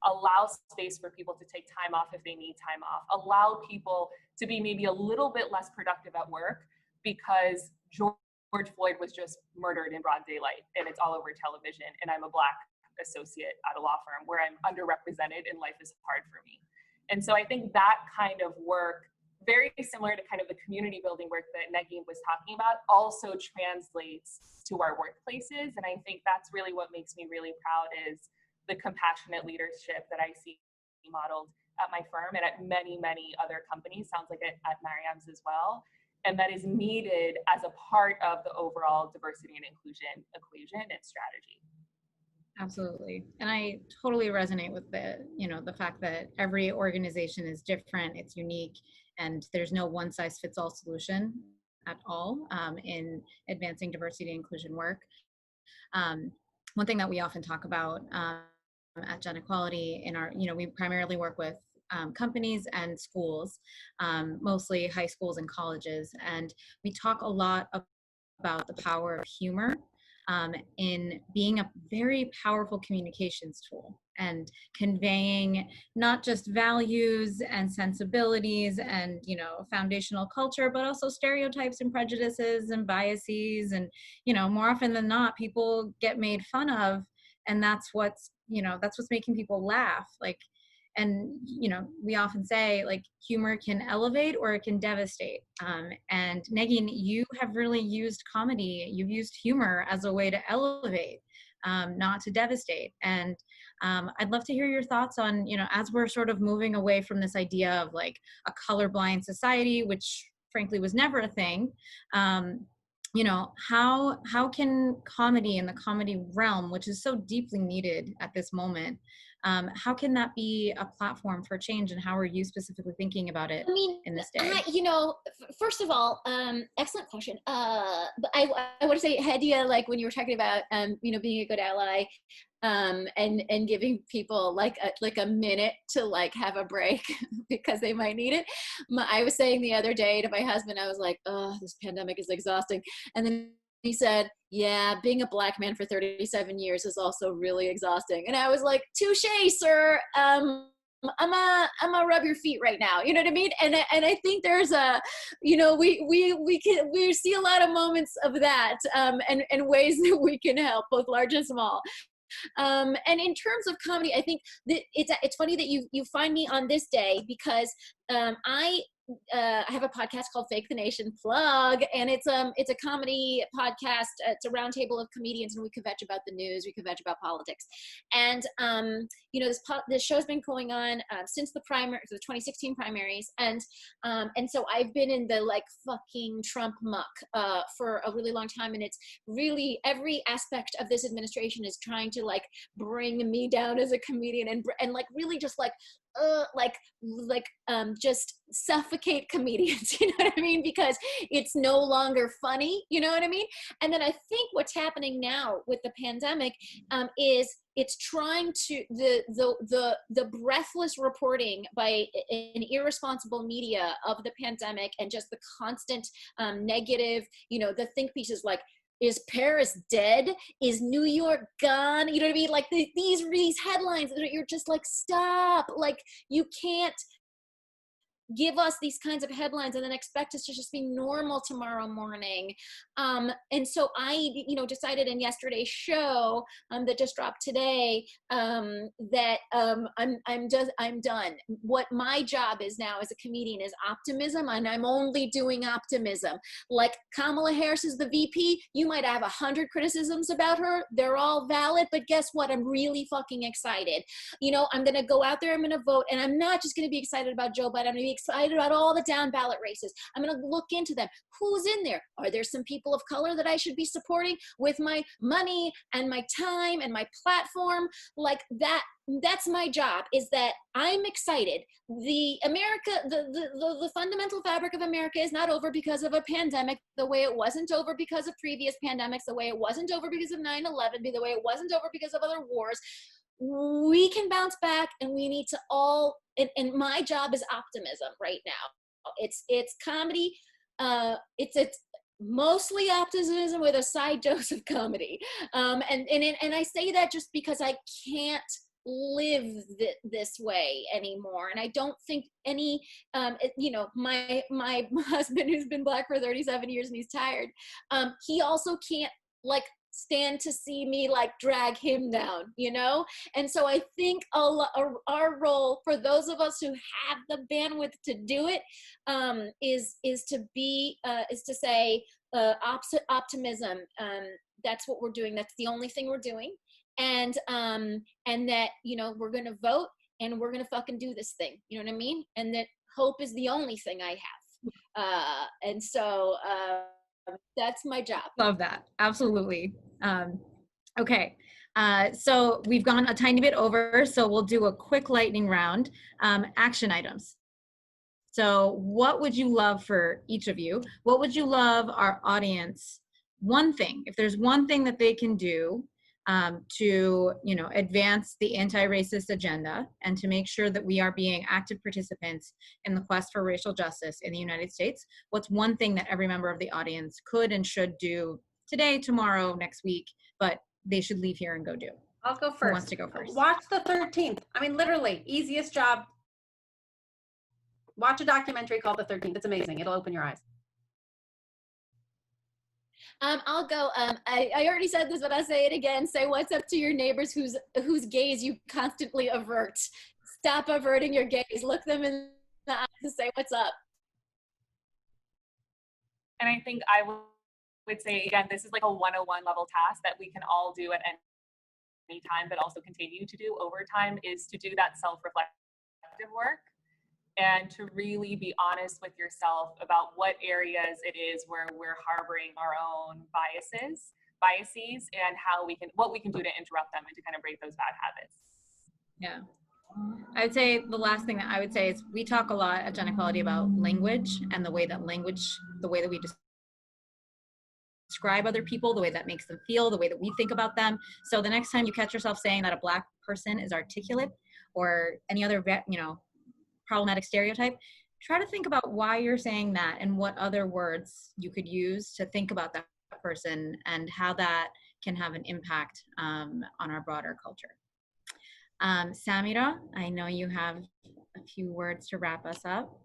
allow space for people to take time off if they need time off, allow people to be maybe a little bit less productive at work because George Floyd was just murdered in broad daylight and it's all over television and I'm a Black associate at a law firm where I'm underrepresented and life is hard for me. And so I think that kind of work, very similar to kind of the community building work that Negin was talking about, also translates to our workplaces. And I think that's really what makes me really proud is the compassionate leadership that I see modeled at my firm and at many, many other companies, sounds like at Maryam's as well. And that is needed as a part of the overall diversity and inclusion equation and strategy. Absolutely. And I totally resonate with the fact that every organization is different, it's unique, and there's no one size fits all solution at all in advancing diversity and inclusion work. One thing that we often talk about at genEquality in our, we primarily work with companies and schools, mostly high schools and colleges. And we talk a lot about the power of humor in being a very powerful communications tool and conveying not just values and sensibilities and, foundational culture, but also stereotypes and prejudices and biases. And, more often than not, people get made fun of, and that's what's making people laugh. And, we often say humor can elevate or it can devastate. And Negin, you have really used comedy, you've used humor as a way to elevate, not to devastate. And I'd love to hear your thoughts on, as we're sort of moving away from this idea of a colorblind society, which frankly was never a thing, how can comedy in the comedy realm, which is so deeply needed at this moment, how can that be a platform for change, and how are you specifically thinking about it in this day? First of all, excellent question. But I want to say, Hedieh, when you were talking about, being a good ally, and giving people a minute to have a break because they might need it. I was saying the other day to my husband, I was like, oh, this pandemic is exhausting. And then he said, yeah, being a Black man for 37 years is also really exhausting. And I was like, touche, sir. I'm gonna rub your feet right now. You know what I mean? And I think there's we see a lot of moments of that, and ways that we can help, both large and small. And in terms of comedy, I think that it's funny that you find me on this day, because I have a podcast called Fake the Nation, plug, and it's a comedy podcast. It's a roundtable of comedians, and we kvetch about the news, we kvetch about politics. And this show's been going on since the 2016 primaries, and so I've been in the fucking Trump muck for a really long time, and it's really every aspect of this administration is trying to bring me down as a comedian and really just just suffocate comedians, you know what I mean? Because it's no longer funny, you know what I mean? And then I think what's happening now with the pandemic is it's trying to, the breathless reporting by an irresponsible media of the pandemic, and just the constant negative, the think pieces is Paris dead? Is New York gone? You know what I mean? These headlines that you're just stop. You can't give us these kinds of headlines and then expect us to just be normal tomorrow morning. And so I, you know, decided in yesterday's show that just dropped today that I'm done. What my job is now as a comedian is optimism, and I'm only doing optimism. Like Kamala Harris is the VP. You might have 100 criticisms about her. They're all valid, but guess what? I'm really fucking excited. You know, I'm going to go out there, I'm going to vote, and I'm not just going to be excited about Joe Biden. I'm going to be excited about all the down ballot races. I'm going to look into them. Who's in there? Are there some people of color that I should be supporting with my money and my time and my platform? Like that. That's my job, is that I'm excited. The fundamental fabric of America is not over because of a pandemic, the way it wasn't over because of previous pandemics, the way it wasn't over because of 9/11, the way it wasn't over because of other wars. We can bounce back, and we need to all, and my job is optimism right now. It's comedy. It's mostly optimism with a side dose of comedy. And I say that just because I can't live this way anymore, and I don't think any you know, my husband, who's been Black for 37 years and he's tired, he also can't like stand to see me like drag him down, you know. And so I think our role, for those of us who have the bandwidth to do it, is to say optimism. That's what we're doing. That's the only thing we're doing. And that, you know, we're going to vote and we're going to fucking do this thing. You know what I mean? And that hope is the only thing I have. And so that's my job. Love that. Absolutely. Okay. So we've gone a tiny bit over, so we'll do a quick lightning round. Action items. So what would you love for each of you? What would you love our audience? One thing, if there's one thing that they can do to, you know, advance the anti-racist agenda and to make sure that we are being active participants in the quest for racial justice in the United States, what's one thing that every member of the audience could and should do today, tomorrow, next week, but they should leave here and go do? I'll go first. Who wants to go first? Watch the 13th. I mean, literally, easiest job. Watch a documentary called The 13th. It's amazing. It'll open your eyes. I'll go. I already said this, but I'll say it again. Say what's up to your neighbors whose gaze you constantly avert. Stop averting your gaze. Look them in the eyes and say what's up. And I think I would say, again, this is like a 101 level task that we can all do at any time, but also continue to do over time, is to do that self-reflective work and to really be honest with yourself about what areas it is where we're harboring our own biases, and what we can do to interrupt them and to kind of break those bad habits. Yeah. I would say the last thing that I would say is we talk a lot at genEquality about language and the way that we describe other people, the way that makes them feel, the way that we think about them. So the next time you catch yourself saying that a Black person is articulate or any other, you know, problematic stereotype, try to think about why you're saying that and what other words you could use to think about that person and how that can have an impact on our broader culture. Samira, I know you have a few words to wrap us up.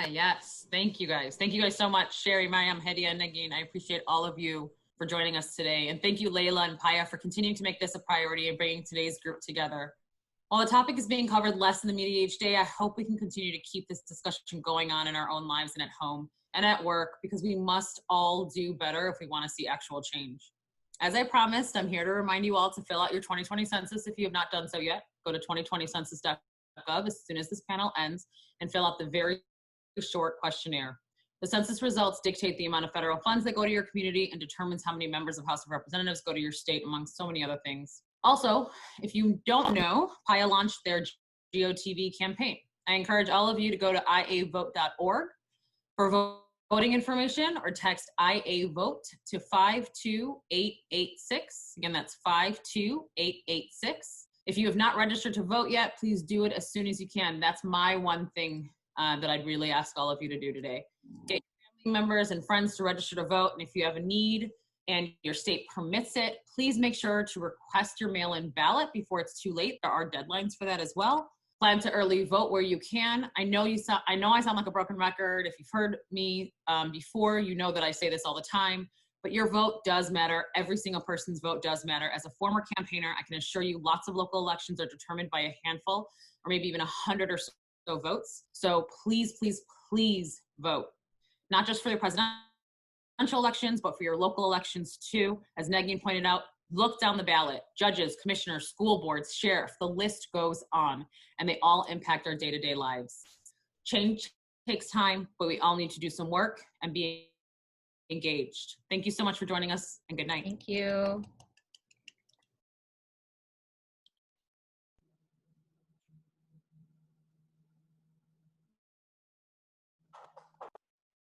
Yes, thank you guys. Thank you guys so much. Sherry, Maryam, Hedieh, Negin, I appreciate all of you for joining us today. And thank you, Layla and PAAIA, for continuing to make this a priority and bringing today's group together. While the topic is being covered less in the media each day, I hope we can continue to keep this discussion going on in our own lives and at home and at work, because we must all do better if we want to see actual change. As I promised, I'm here to remind you all to fill out your 2020 census if you have not done so yet. Go to 2020census.gov as soon as this panel ends and fill out the very short questionnaire. The census results dictate the amount of federal funds that go to your community and determines how many members of House of Representatives go to your state, among so many other things. Also, if you don't know, PAAIA launched their GOTV campaign. I encourage all of you to go to iavote.org for voting information or text IAVOTE to 52886. Again, that's 52886. If you have not registered to vote yet, please do it as soon as you can. That's my one thing that I'd really ask all of you to do today. Get your family members and friends to register to vote, and if you have a need and your state permits it, please make sure to request your mail-in ballot before it's too late. There are deadlines for that as well. Plan to early vote where you can. I know I sound like a broken record. If you've heard me before, you know that I say this all the time, but your vote does matter. Every single person's vote does matter. As a former campaigner, I can assure you lots of local elections are determined by a handful or maybe even 100 or so votes. So please, please, please vote. Not just for the presidential elections, but for your local elections too. As Negin pointed out, look down the ballot. Judges, commissioners, school boards, sheriff, the list goes on, and they all impact our day-to-day lives. Change takes time, but we all need to do some work and be engaged. Thank you so much for joining us, and good night. Thank you.